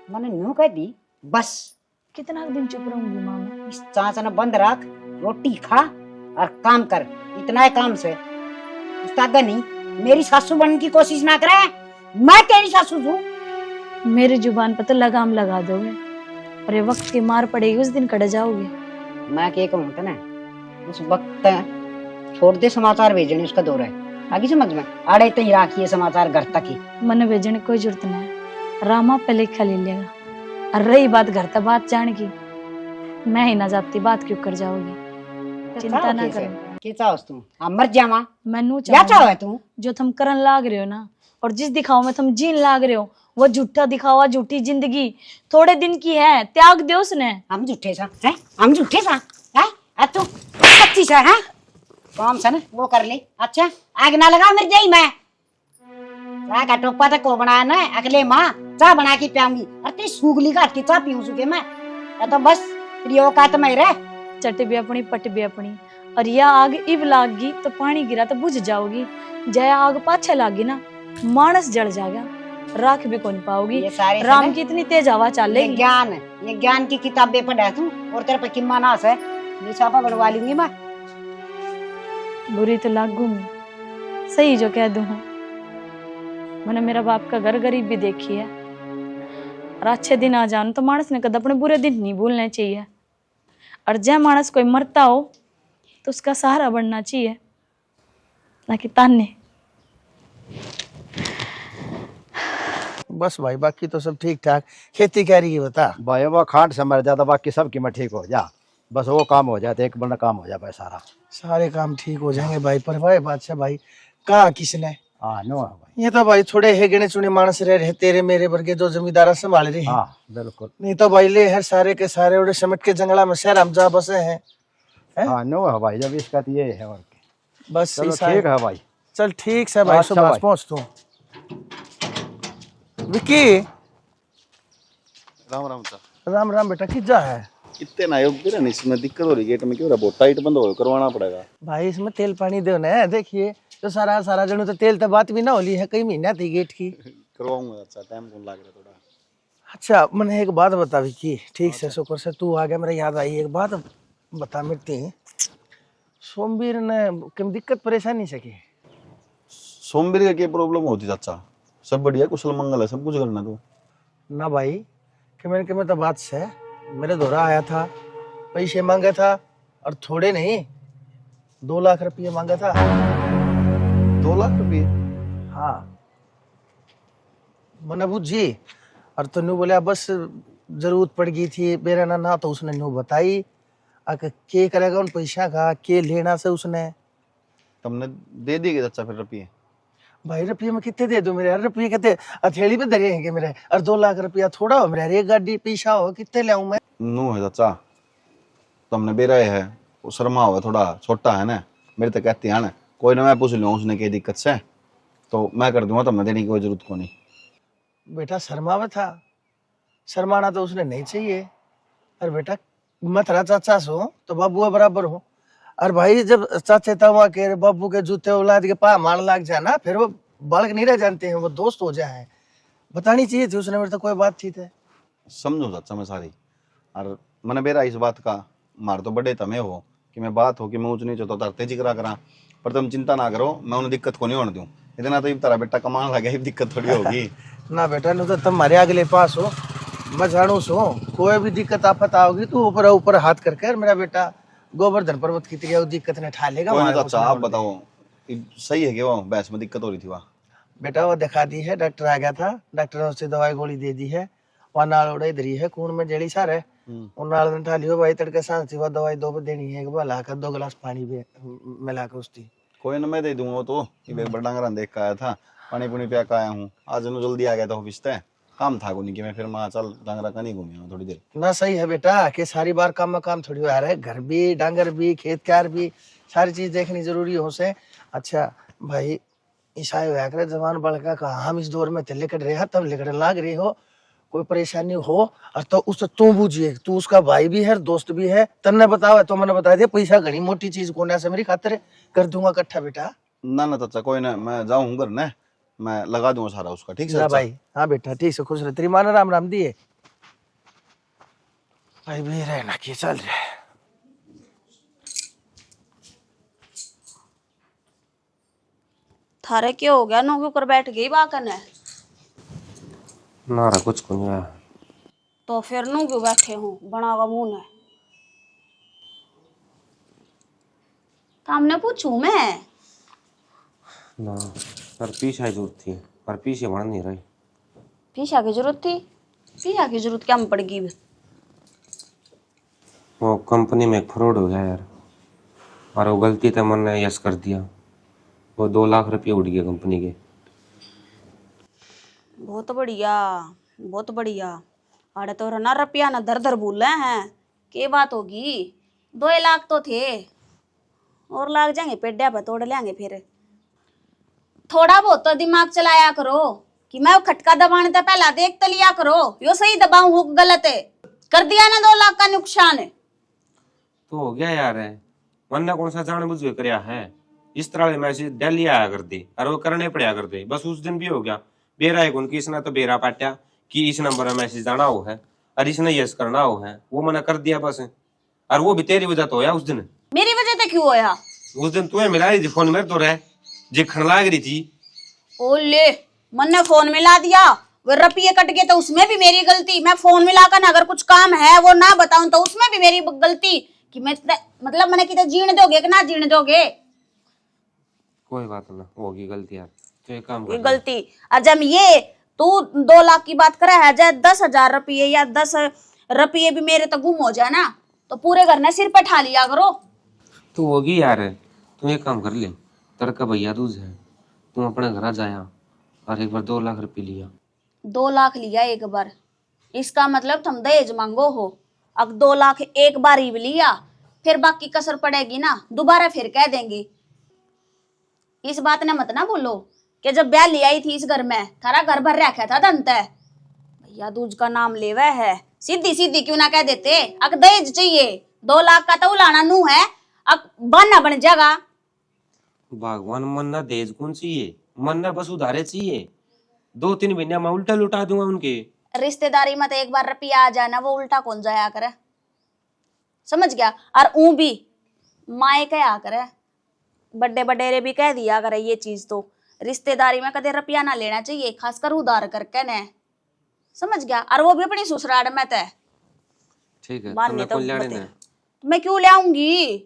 C: मैंने नू कह दी बस,
A: कितना दिन चुप रहूंगी माँ मैं?
C: इस चांच न बंद रख, रोटी खा और काम कर, इतना है काम से। उस्ताद नहीं, मेरी सासू बनने की कोशिश ना करे, मैं तेरी सासू हूँ।
A: मेरी जुबान पर तो लगाम लगा दोगे और ये वक्त की मार पड़ेगी, उस दिन कट जाओगे।
C: मैं क्या कहूँ तो ना, उस वक्त छोड़ दे समाचार भेजने, उसका दौर है आगे समझ में आड़े तो ही राखिए समाचार घर तक ही।
A: मन भेजने की कोई जरूरत नहीं है, रामा पे लिखा ले लेगा। और रही बात घर तक बात जान की, मैं ही ना जाती, बात क्यों कर जाओगी? चिंता ना करो।
C: क्या चाहस तू? मर जावा
A: मैनू
C: क्या चाहे तू?
A: जो तुम करन लाग रहे हो ना, और जिस दिखाओ में तुम जीन लाग रहे हो, वो झूठा दिखावा, झूठी जिंदगी थोड़े दिन की है, त्याग दे उसने।
C: हम झूठे सा हैं, हम झूठे सा हैं, तू सच्ची सा है काम सा ना वो कर ले। अच्छा आग ना लगा मर जाई मैं, चाय का टोपा तक को बनाया ना, अगले माँ चाय बना के पियाऊंगी, अरे तेरी सूगली काट के चाय पीऊं सुके मैं, या तो बस तेरी औकात में रह।
A: चट भी अपनी पट भी अपनी, और यह आग इब लागी तो पानी गिरा तो बुझ जाओगी, जय आग पाछे लागी ना मानस जल जाएगा, राख भी कौन पाओगी।
C: ये सारे
A: राम की इतनी तेज हवा चलेगी।
C: ये ज्ञान की किताबें पढ़ा तू, और तेरे पे किम्मा नास है, निशापा बनवा लूंगी मैं।
A: बुरी तो लागूंगी, सही जो कह दूं। मैंने मेरा बाप का घर गरीब भी देखी है, और अच्छे दिन आ जान तो मानस ने कद अपने बुरे दिन नहीं भूलने चाहिए, और जय मानस कोई मरता हो तो उसका सहारा बनना चाहिए, ना कि ताने।
D: बस भाई, बाकी तो सब ठीक ठाक। खेती क्या रही है बता?
H: भाई वो खांड से मर जाता, बाकी सब की मैं ठीक हो जा, बस वो काम हो जाता, एक बड़ा काम हो जाए भाई सारा।
D: सारे काम ठीक हो जाएंगे भाई, पर भाई बादशाह भाई कहा किसने?
H: हाँ नो भाई,
D: ये तो भाई थोड़े है गिने चुने मानस रह रहे, तेरे मेरे वर्गे जो जमींदारा संभाल रहे हैं।
H: हाँ बिल्कुल।
D: नहीं तो भाई ले हर सारे के सारे उड़े समट के जंगला में शहर हम जा बसे हैं।
H: हाँ नो है भाई, जब इसका तो ये है और
D: बस
H: चलो
D: ऐसा
H: ठीक है भाई।
D: चल ठीक से भाई,
H: अच्छा
D: सुबह
H: भाई।
D: पहुंच तू। विक्की,
F: राम राम सा।
D: राम राम बेटा, किस जा है?
F: इतने ना योग ना, इसमें दिक्कत हो रही है, गेट में क्यों रहा, बहुत टाइट बंद हो, करवाना पड़ेगा
D: भाई इसमें तेल पानी दो ना, देखिए तो सारा जनू तो तेल तो बात भी ना होली है, कई महीना थी गेट की।
F: करवाऊंगा। अच्छा टाइम कौन लग रहा है थोड़ा।
D: अच्छा मैंने एक बात बता विक्की, ठीक से शुक्र से तू आ गया, मेरे याद आई एक बात बता मिलती। सोमवीर ने कम दिक्कत परेशानी से की?
F: सोमवीर का क्या प्रॉब्लम होती चाचा? सब बढ़िया, कुशल मंगल है, सब कुछ करना तू।
D: ना भाई कि मैंने तो बात से मेरे दोहरा आया था, पैसे मांगा था, और थोड़े नहीं 2 लाख रुपये मांगा था।
F: 2 लाख रुपये?
D: हाँ मैंने बुझी, और तो नू बोला बस जरूरत पड़ गई थी मेरा ना तो उसने नू बताई के करेगा उन पैसा का, के लेना से उसने।
F: तुमने दे दिए चाचा फिर रुपये?
D: भाई रुपये में कितने दे दूं मेरे यार, रुपये कहते हथेली पे धरे हैं मेरे, और 2 लाख रुपया थोड़ा हो मेरे यार, एक गाड़ी पैसा हो कितने ले आऊं मैं?
F: नू है चाचा, तुमने बेरा है, वो शर्मा हुआ थोड़ा छोटा है ना, मेरे तो कहते हैं ना कोई ना मैं पूछ लूँ उसने क्या दिक्कत से, तो मैं कर दूंगा, तब मैं देने की कोई जरूरत को नहीं।
D: बेटा शर्मावा था, शर्माना तो उसने नहीं चाहिए। और बेटा मैं तेरा चाचा सो तो बाबू के बराबर हो। और भाई जब चाचे तवा के बाबू के जूते औलाद के पा मार लाग जाए ना, फिर वो बालक नहीं रह जानते हैं, वो दोस्त हो जाए। बतानी चाहिए थी उसने, मेरे तो कोई बात थी थे।
F: समझो चाचा मैं सारी, और मैंने बेरा इस बात का, मार तो बड़े तमे हो कि मैं बात हो कि मैं ऊँच नीच होता तो तेजी करा करा, पर तुम चिंता ना करो, मैं उन्हें दिक्कत को नहीं होने दूँ। इतना तो ये तारा बेटा कमान लगे, दिक्कत थोड़ी होगी।
D: ना बेटा नहीं तो तुम्हारे अगले पास हो, मैं जानू सो कोई भी दिक्कत आफत आओगी तो ऊपर ऊपर हाथ करके और मेरा बेटा गोवर्धन पर्वत की तरह दिक्कत ने ठा लेगा।
F: कोई ना
D: वहाँ
F: चाचा
D: उसने
F: आप
D: बोल दिया।
F: बताओ, ये सही है कि वो भैंस में दिक्कत हो रही थी वहाँ?
D: बेटा वो दिखा दी है, डॉक्टर आ गया था, डॉक्टर ने उससे दवाई गोली दे दी है। वहाँ नाल उड़ा इधर ही है, खून में जेड़ी सार है, उन नाल ने ठा लियो भाई। तड़के सांस थी वो दवाई 2 पे देनी है, एक बार लाकर 2 गिलास पानी भी मिला कर उसकी।
F: कोई ना मैं दे दूंगा वो तो, ये एक बड़ा देख के आया था, पानी पुनी पिया के आया हूँ। आज मैं जल्दी आ गया था ऑफिस से, काम था को नहीं कि मैं फिर मैं चल डांगरा का नहीं घूमिया थोड़ी देर।
D: ना सही है बेटा कि सारी बार काम में काम थोड़ी हो रहा है, घर भी डांगर भी खेत कार भी सारी चीज देखनी जरूरी हो से। अच्छा भाई ईसाई होया करे जवान बड़का का, हम इस दौर में लेकर रहे तब लेकर लाग रही हो, कोई परेशानी हो और तो उस तू बूझिए, तू उसका भाई भी है दोस्त भी है। तन्ने बताओ तो मैंने बता दिया, पैसा घनी मोटी चीज कोने से मेरी खातिर कर दूंगा इकट्ठा बेटा।
F: ना ना चाचा कोई ना, मैं जाऊँ घर न, मैं लगा दूंगा सारा उसका, ठीक है
D: ना
F: चाचा?
D: भाई हाँ बेटा ठीक से खुश रहे, तेरी माँ ने राम राम दिए भाई भी रहना की चल रहे।
B: थारे क्या हो गया, नो के ऊपर बैठ गई बाकन है?
G: ना रहा कुछ को नहीं आया।
B: तो फिर नो क्यों बैठे हूँ बना हुआ मुंह है? सामने पूछू मैं?
G: ना पर पीछे जरूरत थी, पर पीछे बढ़ नहीं रही।
B: पीछा की जरूरत थी? पीछा की जरूरत क्या में पड़ गई?
G: वो कंपनी में एक फ्रॉड हो गया यार, और वो गलती से मैंने यस कर दिया, वो 2 लाख रुपये उड़ गए कंपनी के।
B: बहुत बढ़िया, बहुत बढ़िया। अरे तो ना रुपया ना दर दर बोल रहे हैं, के बात होगी? 2 लाख तो थे, और लाग जाएंगे पेड्या पे तोड़ लेंगे। फिर थोड़ा बहुत तो दिमाग चलाया करो कि मैं वो खटका दबाने से पहला देख तो लिया करो, यो सही दबाऊं वो गलत है। कर दिया ना 2 लाख का नुकसान है
G: तो हो गया यार, वरना कौन सा जानबूझ के करया है। इस तरह मैसेज डेली आया कर दे और वो करने पड़ा कर दे, बस उस दिन भी हो गया। बेरा है उनकी, इसने तो बेरा पाटा कि इस नंबर में मैसेज आना हो है और इसने यस करना हो है, वो मना कर दिया बस। और वो भी तेरी वजह तो होया उस दिन।
B: मेरी वजह से क्यों होया?
G: उस दिन तुम्हें मिला रही थी फोन में तो रह जे खन लाग रही थी।
B: ओ ले, मन ने फोन मिला दिया, वो रुपये कट गए तो उसमें भी मेरी गलती। मैं फोन मिलाकर अगर कुछ काम है वो ना बताऊं तो उसमें भी मेरी गलती कि मैं मतलब मैंने कितना जीने दोगे कि ना जीने दोगे?
G: कोई बात ना, होगी गलती यार, तो एक काम
B: ये
G: कर।
B: गलती। और जब ये तू 2 लाख की बात करे है, जब 10,000 रुपये या 10 रुपये भी मेरे तो गुम हो जाए ना, तो पूरे घर ने सिर पे ठा लिया करो।
G: तो होगी यार, तू एक काम कर ले, तड़का भैया दूज है, तू अपने घर आ जाया और एक बार 2 लाख रुपये लिया।
B: 2 लाख लिया एक बार, इसका मतलब तुम दहेज मांगो हो। अब 2 लाख एक बार ही लिया, फिर बाकी कसर पड़ेगी ना, दोबारा फिर कह देंगे। इस बात ने मत ना बोलो कि जब ब्याह ले आई थी इस घर में थारा घर भर रखा था दंत है, भैया दूज का नाम लेवा है, सीधी सीधी क्यों ना कह देते अक दहेज चाहिए। 2 लाख का तो उलाना नू है, अक बहाना बन जाएगा।
G: भगवान मन्ना दहेज कौन चाहिए, मन्ना बस उधारे चाहिए। 2-3 महीने में उल्टा लुटा दूंगा उनके।
B: रिश्तेदारी में तो एक बार रुपया आ जाए ना, वो उल्टा कौन जाया करे, समझ गया? और ऊ भी माए कहा करे, बड़े बडेरे भी कह दिया करे ये चीज। तो रिश्तेदारी में कदे रुपया ना लेना चाहिए, खासकर उधार करके ने, समझ गया? और वो भी अपनी ससुराल में तो
G: ठीक है,
B: बाद
G: तुमने
B: में तो
G: कौन लाने
B: बते-
G: ना?
B: मैं क्यों ले आऊंगी?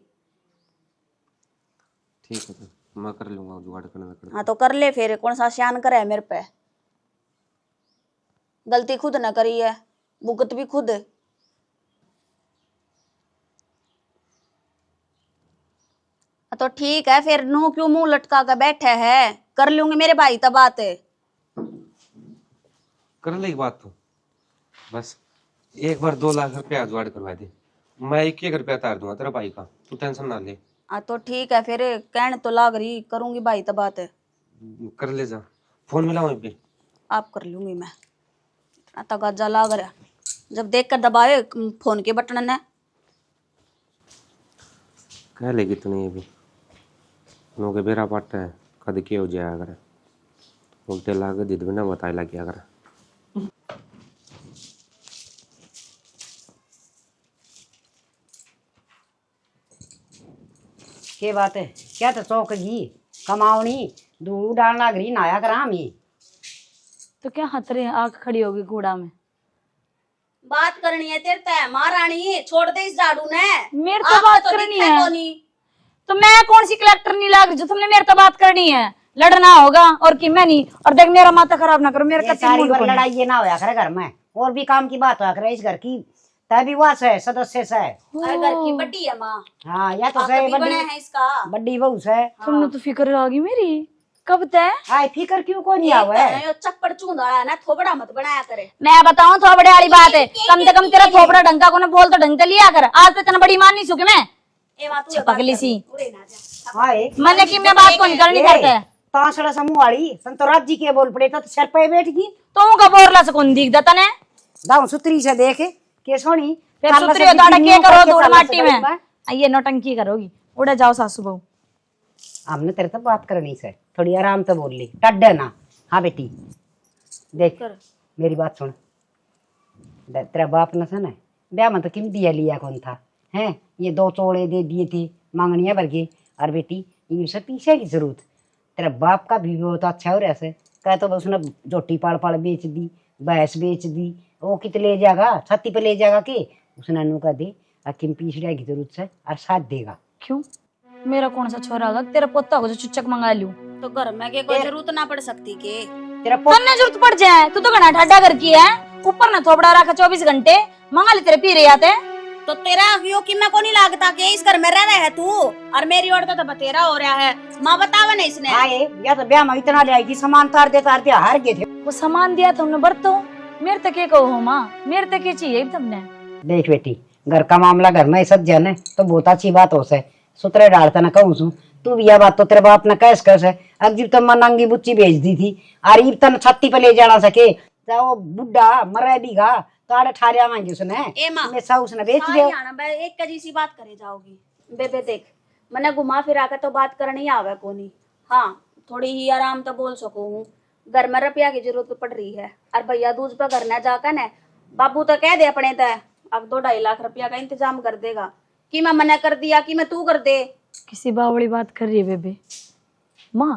G: ठीक है, तो मैं कर लूंगा जुगाड़ करने का।
B: हाँ तो कर ले फिर, कौन सा शान करे मेरे पे? गलती खुद न करी है, भुगत भी खुद। तो ठीक है फिर, नू क्यों मुंह लटका कर बैठे है? कर लूंगी मेरे भाई तब बात है।
G: कर ले एक बात, तो बस एक बार 2 लाख रुपया जुगाड़ करवा दे, मैं 1-1 रुपया तार दूंगा तेरा भाई का, तू टेंशन ना ले।
B: हाँ तो ठीक है फिर, कहने तो लाग रही, करूंगी भाई तो बात है।
G: कर ले जा, फोन मिला वहीं पे।
B: आप कर लूंगी मैं, इतना तगाजा लाग रहा, जब देख कर दबाए फोन के बटन ने।
G: कह लेगी तूने ये भी, के बेरा पाटा है, कद के हो जाया कर, उल्टे लागे दीद बिना बताए लग गया कर।
C: के बात है, क्या तो चौक गई कमावनी, दूध डाल लाग रही, नाया करा हम ही।
E: तो क्या हतरे आंख खड़ी होगी कूड़ा में।
B: बात करनी है तेरे तय महारानी, छोड़ दे इस झाड़ू ने।
E: मेरे तो बात करनी है। तो मैं कौन सी कलेक्टर नहीं लाग रही जो तुमने मेरे तो बात करनी है। लड़ना होगा और कि मैं नहीं। और देख मेरा माथा खराब ना करो, मेरे
C: सारी बार लड़ाई ये ना होया करे घर में, और भी काम की बात होया करे इस घर की, तभी वास है सदस्य से।
B: अरे घर की बड़ी है माँ।
C: हाँ या तो
B: आप
C: सही
B: कभी बने हैं इसका।
C: बड़ी बहू से।
E: तुमने तो फिक्र आ गई मेरी, कब तय।
C: आए फिकर क्यों को नहीं आवा है।
B: चक्कर चूंदा है ना, थोबड़ा मत बनाया करे।
E: मैं बताऊं थोबड़े वाली बात है, कम से कम तेरा थोबड़ा ढंग का को बोल तो ढंग से लिया कर। आज तो इतना बड़ी मान नहीं सुके मैं पगली सी।
C: हाय
E: मैंने कि मैं बात को नहीं करनी करते
C: तांसड़ा समूह वाली संतोराज जी के बोल पड़े तो सर पे बैठ गई।
E: तो का बोरला से कौन दिख देता ने
C: दाऊ सुतरी से देख के सोनी
E: फिर सुतरी दाड़ा के करो धूल माटी में ये नौटंकी करोगी। उड़े जाओ सासू बहू।
C: हमने तेरे तो बात करनी से, थोड़ी आराम से बोल ली, टड्डे ना। हाँ बेटी देख मेरी बात सुन, तेरा बाप न था ना ब्याह में तो किम दिया लिया कौन था है, ये 2 चोड़े दे दिए थे मांगनिया भर के। और बेटी ये सब पीछे की जरूरत, तेरा बाप का भी बहुत अच्छा हो रहा है, कह तो उसने जोटी पाड़ पाड़ बेच दी, भैंस बेच दी, वो कित ले जाएगा, छाती पे ले जाएगा के उसने अनु का दे किम पीछड़ा की जरूरत है और साथ देगा।
E: क्यों मेरा कौन सा छोरा होगा तेरा पोता को जो चुच्चक मंगा लूं।
B: तो घर में के कोई जरूरत ना पड़ सकती के
C: तेरा
E: तन्ने जरूरत पड़ जाए, तू तो घना ठाडा कर की है, ऊपर ना थोपड़ा रखा 24 घंटे मंगा ले तेरे पी रहे आते।
B: तो तेरा यो कि मैं को नहीं लागता कि इस घर में रह रहा है तू, और मेरी ओर तो बतेरा हो रहा है। माँ बतावा नहीं इसने।
C: आए या तो ब्याह में इतना ले आई थी, सामान तार दे हार गए थे।
E: वो सामान दिया तुमने बरतो, मेरे तक के कहो माँ, मेरे तक के चाहिए तुमने।
C: देख बेटी घर का मामला घर में सज जाने तो बहुत अच्छी बात हो से, सुतरे डालता ना कहूँ सू तू भी यह बात तो तेरे बाप ने कैस कैसे अजीब तो नंगी बुच्ची भेज दी थी, और इब तन छत्ती पे ले जाना सके तो वो बुढ़ा मरे भी गा ताड़े ठारिया मांगी उसने हमेशा उसने बेच दिया।
B: एक कजी सी बात करे जाओगी बेबे, देख मैंने घुमा फिरा कर तो बात करनी आवे कोनी। हाँ थोड़ी ही आराम तो बोल सकूं हूँ, घर में रुपया की जरूरत पड़ रही है, और भैया दूज पे घर न जाकर न बाबू तो कह दे अपने तय अब 2-2.5 लाख रुपया का इंतजाम कर देगा, कि मैं मना कर दिया कि मैं तू कर दे।
E: किसी बावड़ी बात कर रही है बेबे। माँ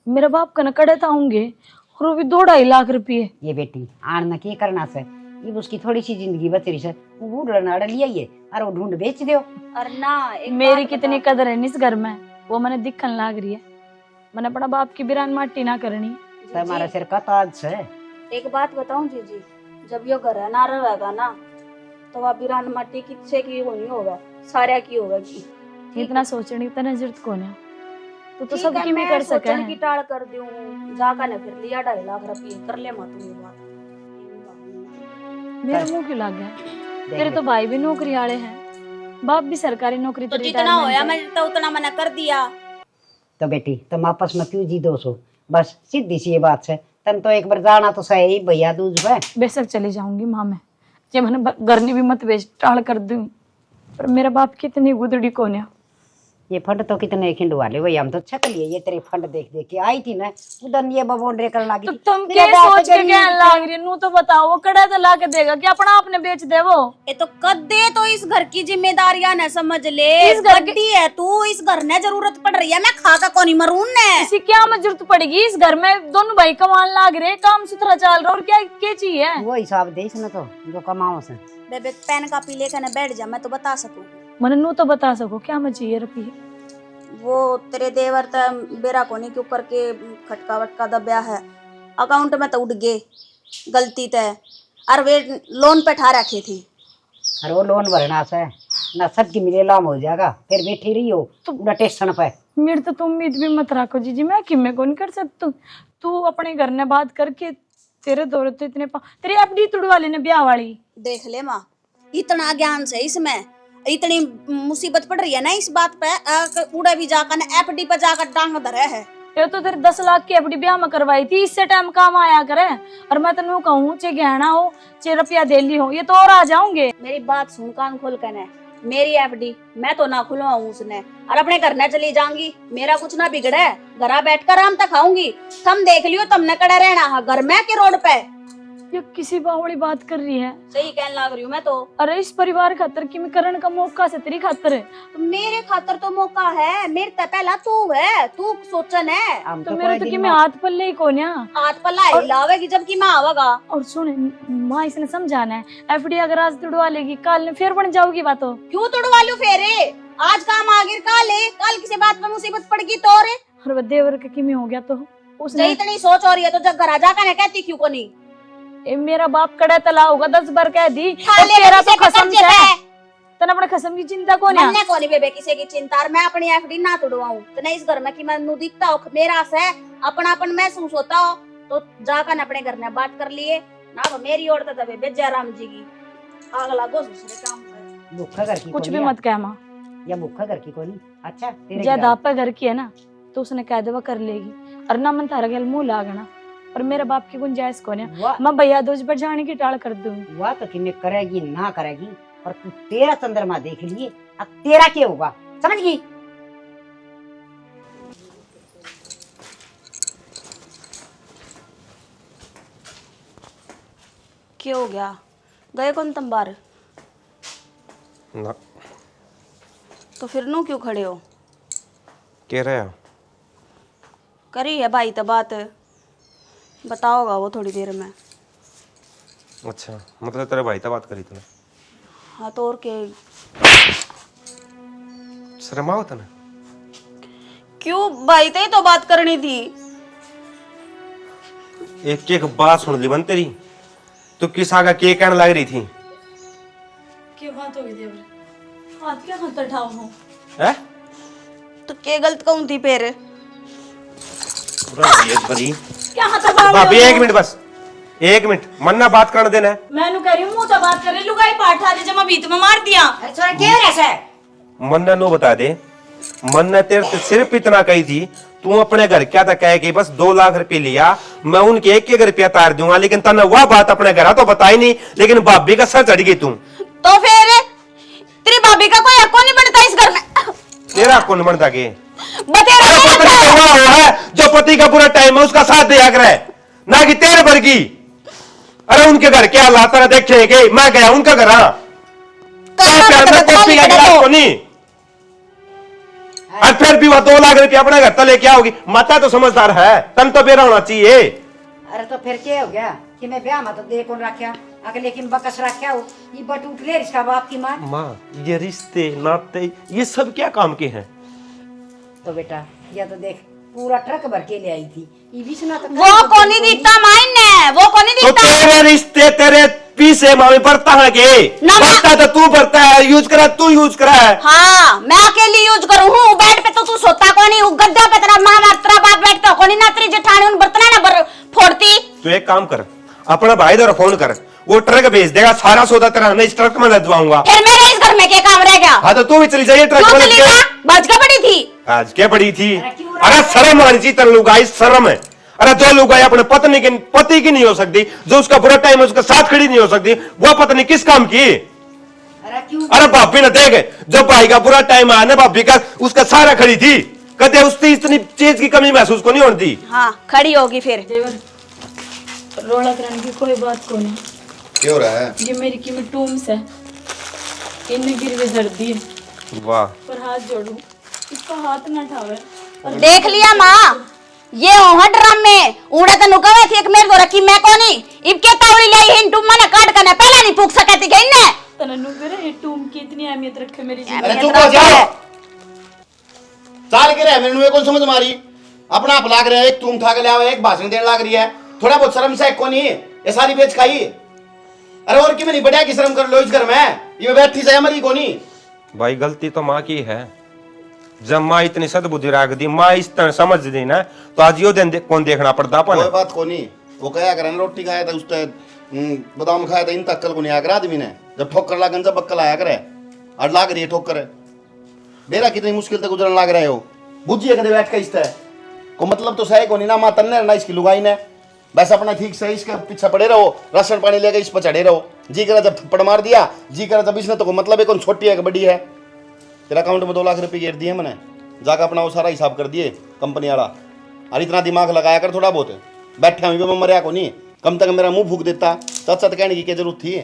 E: मेरा बाप का न कड़े आऊंगे और वो भी 2-2.5 लाख रुपये।
C: ये बेटी आन न की करना से, ये उसकी थोड़ी सी जिंदगी बच रही से, वो लड़ा लिया ये और वो ढूंढ बेच दो।
B: और ना
E: मेरी कितनी कदर है इस घर में, वो मैंने दिखन लाग रही है। मैंने अपना बाप की बिरान माटी ना करनी।
C: हमारा सिर का ताज से।
B: एक बात बताऊं जीजी, जब यो घर ना रहेगा ना तो वह बिरान माटी किससे की होनी होगा, सारा की होगा की।
E: इतना सोचने की तरह जरूरत कौन है, तो सबकी में कर सके
B: की टाल कर दूं जाका ने फिर लिया 2.5 लाख रुपये कर ले मत ये बात।
E: मेरे मुंह क्यों लग गया, तेरे तो भाई भी नौकरी वाले हैं, बाप भी सरकारी नौकरी
B: तो जितना होया मैं तो उतना मैंने कर दिया।
C: तो बेटी तुम आपस में क्यों जी 200, बस सीधी सी ये बात है, तन तो एक बार जाना तो सही भैया दूज में।
E: बेशक चली जाऊंगी माँ मैं, जब मैंने घरनी भी मत बेच टाल कर दूं, पर मेरा बाप की इतनी गुदड़ी कौन है।
C: ये फंड तो कितने खिंडवा ले भाई, हम तो छक लिए ये तेरे फंड देख देख के आई थी ना उधर ये बबोंडरे कर लागी।
E: तो तुम क्या सोच के क्या लाग रही नू, तो बताओ वो कड़ा तो ला के देगा कि अपना आपने बेच दे वो।
B: ये तो कदे तो इस घर की जिम्मेदारियां न समझ ले, इस घर की है तू, इस घर ने जरूरत पड़ रही है, मैं खा का कोनी मरून ने।
E: इसी क्या में जरूरत पड़ेगी, इस घर में दोनों भाई कमान लाग रहे, काम सुथरा चल रहा, और क्या क्या चाहिए।
C: वो हिसाब दे ना तो जो कमाओ से।
B: बेबे पेन कापी लेकर न बैठ जा, मैं तो बता सकूं।
E: मैंने नू तो बता सको क्या मैं चाहिए रुपये।
B: वो तेरे देवर त बेरा कोनी के ऊपर के खटका वटका दबया है, अकाउंट में तो उड़ गए गलती ते, और वे लोन पे ठा रखी थी।
C: अरे वो लोन भरना से ना सबकी मिले लाम हो जाएगा, फिर बैठी रही हो तो टेंशन पे।
E: मेरे तो तुम उम्मीद भी मत रखो जीजी, मैं कि मैं कौन कर सकती। तू अपने घर ने बात करके, तेरे दौरे तो इतने तेरी एफडी तुड़वा लेने ब्याह वाली।
B: देख ले माँ इतना ज्ञान से इसमें, इतनी मुसीबत पड़ रही है ना इस बात पे, उड़े भी जाकर एफडी पे जाकर टांग धरे है।
E: ये तो तेरे 10 लाख की एफडी ब्याह में करवाई थी, इससे टाइम काम आया करे। और मैं तेन कहूँ चे गहना हो चे रुपया देली हो, ये तो और आ जाऊंगे।
B: मेरी बात सुन कान खोल कर ने, मेरी एफडी मैं तो ना खुलवाऊं उसने, और अपने घर न चली जाऊंगी। मेरा कुछ ना बिगड़े, घर बैठकर आराम तक खाऊंगी। तुम देख लियो तुमने कड़े रहना है घर में के रोड पे।
E: ये किसी बावड़ी बात कर रही है।
B: सही कहने लग रही हूँ मैं तो।
E: अरे इस परिवार खातर की मैं करण का मौका से तेरी खातर है।
B: तो मेरे खातर तो मौका है, मेरे ते पहला तू है, तू सोचन है।
C: हम
E: तो मेरे तो कि मैं हाथ पल्ले ही कोन्या
B: हाथ पल्ला हिलावेगी जबकि माँ आवेगा।
E: और सुन माँ इसने समझाना है, एफडी अगर आज तुड़वा लेगी कल फिर बन जाओगी बातों।
B: क्यों तुड़वा लू फेरे, आज काम आगे कल किसी बात में मुसीबत पड़गी तो रे।
E: और वो देवर का किमी हो गया तो उसने
B: इतनी सोच हो रही है तो जब घर जाकर ने कहती क्यों को नहीं।
E: ए, मेरा बाप कड़ा तला होगा 10 बार कह दी।
B: खा ले
E: तेरा तो
B: किसी के
E: खसम
B: कर्जे
E: है,
B: पे।
E: तने अपने खसम की चिंता कौन है?
B: मन्ने कोनी बेबे किसी की चिंता, और मैं अपनी एफडी ना तुड़वाऊं तो नहीं इस घर में कि मैं नु दिखता हो मेरा से अपनापन महसूस होता हो तो जाकर अपने घर में बात कर लिए ना। तो मेरी ओर तो बेबे जयराम जी की आग लागो दूसरे काम पे।
C: मुखा घर की
E: कुछ भी
C: कोनी
E: मत कह माँ,
C: या मुखा घर की कोनी। अच्छा तेरे
E: ज्यादा पे घर की है ना तो उसने कह दे वो कर लेगी, और ना मन थारा गल मुंह लागना। पर मेरे बाप की गुंजाइश कौन है, मैं भैया दोज पर जाने की टाल कर दूंगी।
C: वह तो किन्ने करेगी ना करेगी, पर तू तेरा चंद्रमा देख लिए अब तेरा क्या होगा, समझ गई?
B: क्या हो गया, गए कौन तुम बाहर?
G: ना
B: तो फिर नु क्यों खड़े हो?
G: कह रहे हो
B: करी है भाई तो बात बताओगा वो थोड़ी देर में।
G: अच्छा मतलब तेरे भाई तो बात करी तूने?
B: हाँ तो और के
G: शर्मा होता ना?
B: क्यों भाई ते तो बात करनी थी।
G: एक एक बात सुन ली बन तेरी, तू किस आगा के कहने लग रही थी?
E: क्या बात होगी देवर, हाथ क्या खतर ठाव हो
G: हैं?
B: तो के गलत कहूं थी फिर?
E: क्या हाथ ठाव
G: भाभी एक मिनट बस, एक मिनट मन्ना बात करने देना है।
E: मैं नु कह रही हूं मुंह तो बात कर रही, लुगाई पाठा दे जमा बीत में मार दिया।
C: अरे छोरा क्या रे से?
G: मन्ना नो बता दे, मन्ना तेरे से सिर्फ इतना कही थी, तू अपने घर क्या था कह के बस 2 लाख रुपए लिया, मैं उनके 1 रुपया तार दूंगा, लेकिन तने वह बात अपने घर तो बताई नहीं, लेकिन भाभी का सर चढ़ गई तू।
B: तो फिर तेरी भाभी का कोई हक नहीं बनता इस घर में।
G: तेरा कौन बनता के?
B: बतेरा
G: अरे
B: नहीं
G: पत्नी
B: बनता।
G: का वो है जो पति का पूरा टाइम है उसका साथ दिया करे, ना कि तेरे भर की। अरे उनके घर क्या हालात है देखेंगे, मैं गया उनका घर कॉपी का गिलास को नहीं, और फिर भी वह 2 लाख रुपया अपने घर तक लेके आओगी। माता तो समझदार है, तन तो बेरा होना चाहिए।
C: अरे तो फिर क्या हो गया कि मैं ब्याह में तो दे कौन रखा आगे, लेकिन बकस रखा हो ये बट उठ ले इसका बाप की मां।
G: माँ ये रिश्ते नाते ये सब क्या काम के हैं?
C: तो बेटा या तो देख पूरा ट्रक भर के ले आई थी ये भी सुना तो
B: वो कोनी दिखता माइन ने, वो कोनी
G: तो
B: दिखता।
G: तेरे रिश्ते तेरे पीछे मामी बरता है के?
B: ना, ना।
G: बरता तो तू बरता है, यूज करा तू यूज करा है।
B: हाँ मैं अकेली यूज करूँ हूँ, बेड पे तो तू सोता कोनी, गद्दा पे तेरा माँ तेरा बाप बैठता कोनी ना, तेरी जेठानी उन बर्तन ना फोड़ती।
G: तू एक काम कर, अपना भाई द्वारा फोन कर, वो ट्रक भेज देगा, सारा सौदा तेरा मैं इस ट्रक में लदवाऊंगा।
B: फिर मेरे इस घर में क्या काम रह गया?
G: हाँ तो तू भी चली जाइए ट्रक
B: क्यों
G: में
B: चली
G: लद के।
B: जा? बच के बड़ी थी।
G: आज क्या बड़ी थी? अरे शर्म आनी चाहिए तेरे लुगाई, शर्म है। अरे जो लुगाई अपने पत्नी की पति की नहीं हो सकती, जो उसका बुरा टाइम है उसके साथ खड़ी नहीं हो सकती, वो पत्नी किस काम की?
C: अरे क्यों?
G: अरे भाभी ने देख, जब भाई का बुरा टाइम आया ना भाभी का, उसका सारा खड़ी थी, कहते उसकी इतनी चीज की कमी महसूस को नहीं होती।
B: हाँ खड़ी होगी फिर।
E: देवर रोला करने की कोई बात को नहीं,
F: क्या हो रहा है?
E: ये मेरी कीमत टूम्स है, इन्हें गिरवे धर दिए।
G: वाह
E: पर हाथ जोड़ू, इसका हाथ ना ठावे।
B: देख लिया माँ, ये ओह ड्रम में उड़े तो नुकावे थी एक मेरे को रखी मैं कोनी, इब के तावड़ी लाई हिन टूम मने काट करने पहले नहीं पूछ सकती गई ने।
E: तननु करे ये टूम की इतनी अहमियत रखे मेरी
F: अरे
E: जिंदगी।
F: चुप हो जाओ, चाल के रहे मेरे नुए कौन समझ मारी, अपना आप लाग रहे हैं, एक तुम था के ले आओ, एक भाषण देने लाग रही है, थोड़ा बहुत शर्म से को नहीं, ये सारी बेच खाई। अरे और की में नहीं बढ़िया की शर्म कर लो इस घर में, ये बैठी से हमारी को नहीं।
G: भाई गलती तो माँ की है, जब माँ इतनी सद्बुद्धि रख दी, माँ इस तरह समझ दी ना, तो आज यो दिन कौन देखना पड़ता अपन।
F: कोई बात को नहीं, वो कहा करें रोटी खाया था उस बादाम खाया था, इन तक कल को नहीं आकर आदमी ने, जब ठोकर लागन जब बक्कल आया करे, और लाग रही है ठोकर। बेरा कितनी मुश्किल से गुजरन लाग रहे हो। बुझिए कदे बैठ के इसते को मतलब तो सही को नहीं ना माँ तन्ने ना इसकी लुगाई ने। बस अपना ठीक से इसके पीछे पड़े रहो, राशन पानी लेके इस पर चढ़े रहो। जी करा जब थप्पड़ मार दिया, जी करा जब इसने तो को मतलब है कौन छोटी है कि बड़ी है। तेरा अकाउंट में 2 लाख रुपए गिर दिए मैंने, जाकर अपना वो सारा हिसाब कर दिए कंपनी वाला। और इतना दिमाग लगाया कर थोड़ा बहुत, बैठे हुई मैं मरिया को नहीं, कम तक मेरा मुंह फूक देता। सच सच कहने की क्या जरूरत थी।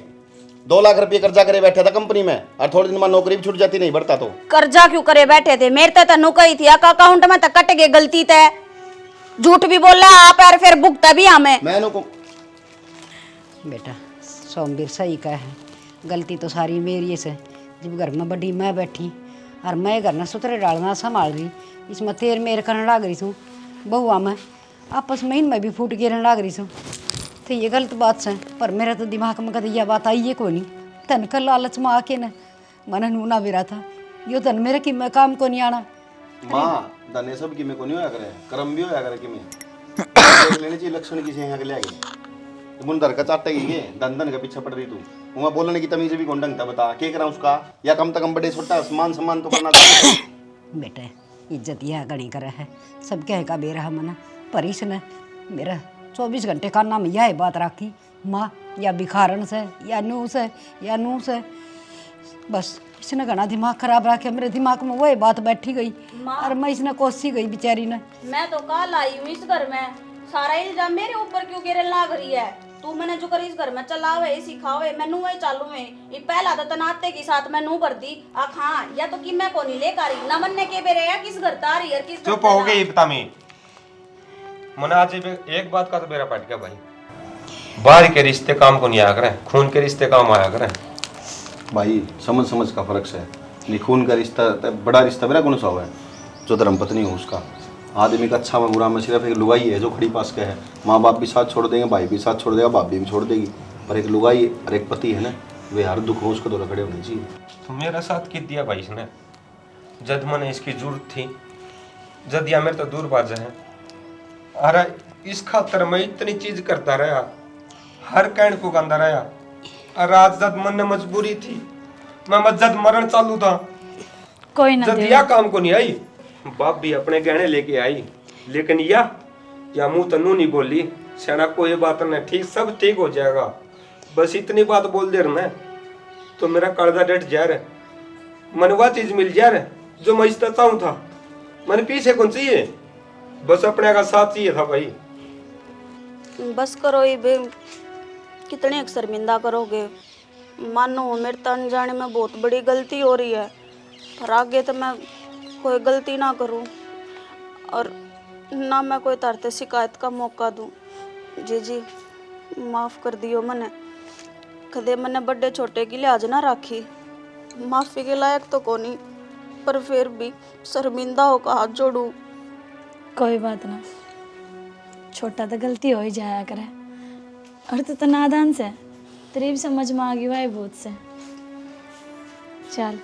F: 2 लाख रुपये कर्जा करे बैठा था कंपनी में, और थोड़े दिन बाद नौकरी भी छूट जाती नहीं बढ़ता तो।
B: कर्जा क्यों करे बैठे थे? मेरे तनु कही थी अकाउंट में तो कट गए, गलती तय झूठ भी बोल रहा आप यार, फिर भुगता भी हमें।
F: मैंने को
C: बेटा सोमवीर सही कहा है, गलती तो सारी मेरी से। जब घर में बड़ी मैं बैठी और मैं घर में सुथरे डालना संभाल रही, इसमें तेर मेर करने लग रही हूँ। बहुआ में आपस में इनमें भी फूट गिरने लग रही हूँ, तो ये गलत बात से। पर मेरा तो दिमाग में कभी यह बात आई है को नहीं। तन कर लालच में आके न मन नूना भी रहा था, यो तन मेरे कि मैं काम को नहीं आना।
F: माँ धने सब की में को नहीं होया करे, कर्म भी होया करे कि में देख लेने चाहिए लक्षण किसी यहाँ के ले आगे। तो मुंडर का चाटते ही धन धन के पीछे पड़ रही तू। वहाँ बोलने की तमीज भी कौन ढंग था बता, क्या करा उसका? या कम से कम बड़े छोटा सम्मान सम्मान तो करना चाहिए।
C: बेटे इज्जत यह गणी करे है, सब कह का बेरा मना। पर इसने मेरा 24 घंटे का नाम यह बात रखी, माँ या भिखारन से या नू से या नू से। बस इसने घना दिमाग खराब रखे, मेरे दिमाग में वही बात बैठी गई और मैं इसने कोसी गई बेचारी ने।
B: मैं तो कल आई हूँ इस घर में, सारा इल्जाम मेरे ऊपर क्यों गिरे लाग रही है? तू मैंने जो कर इस घर में चलावे सिखावे मैनू वही चालू है। ये पहला तो तनाते के साथ मैनू कर दी आख। हाँ या तो कि मैं को नहीं लेकर रही ना मन ने के बेरे या किस घर तारी है किस
G: चुप हो गई बता में। मन आज एक बात का तो बेरा पट गया भाई, बाहर के रिश्ते काम को नहीं आया करें, खून के रिश्ते काम आया करें।
F: भाई समझ समझ का फर्क है। नहीं खून का रिश्ता बड़ा रिश्ता मेरा कौन सा हुआ है जो धर्म पत्नी हो उसका। आदमी का अच्छा में बुरा में सिर्फ एक लुगाई है जो खड़ी पास के है। माँ बाप भी साथ छोड़ देंगे, भाई भी साथ छोड़ देगा, भाभी भी छोड़ देगी, पर एक लुगाई और एक पति है ना, वे हर दुख हो उसको तो खड़े होने चाहिए।
G: तो मेरा साथ कित दिया भाई इसने, जब मैंने इसकी जरूरत थी, जब या मेरे तो दूर बाज है। अरे इस खातर मैं इतनी चीज करता रहा, हर कहन को गांदा रहा। और आज जब मन ने मजबूरी थी, मैं जब मरण चालू था,
E: कोई ना
G: जब
E: देव।
G: या काम को नहीं आई, बाप भी अपने गहने लेके आई, लेकिन या मुंह तनु नहीं बोली सेना कोई बात नहीं, ठीक सब ठीक हो जाएगा। बस इतनी बात बोल दे रहा तो मेरा कर्जा डट जा रहा, मन वह चीज मिल जा रहा जो मैं चाहता हूँ था। मैंने पीछे कौन चाहिए, बस अपने का साथ चाहिए था भाई।
B: बस करो ये बे, कितने शर्मिंदा करोगे? मानो मेरे तो अनजाने में बहुत बड़ी गलती हो रही है, पर आगे तो मैं कोई गलती ना करूं और ना मैं कोई तरते शिकायत का मौका दूं। जी माफ़ कर दियो मने, कदे मैंने बड़े छोटे की लिहाज ना राखी। माफ़ी के लायक तो कोनी, पर फिर भी शर्मिंदा होकर हाथ जोड़ू।
E: कोई बात ना, छोटा तो गलती हो ही जाया करे। और तो नादान से तेरी भी समझ में आ गई भाई बहुत से। चल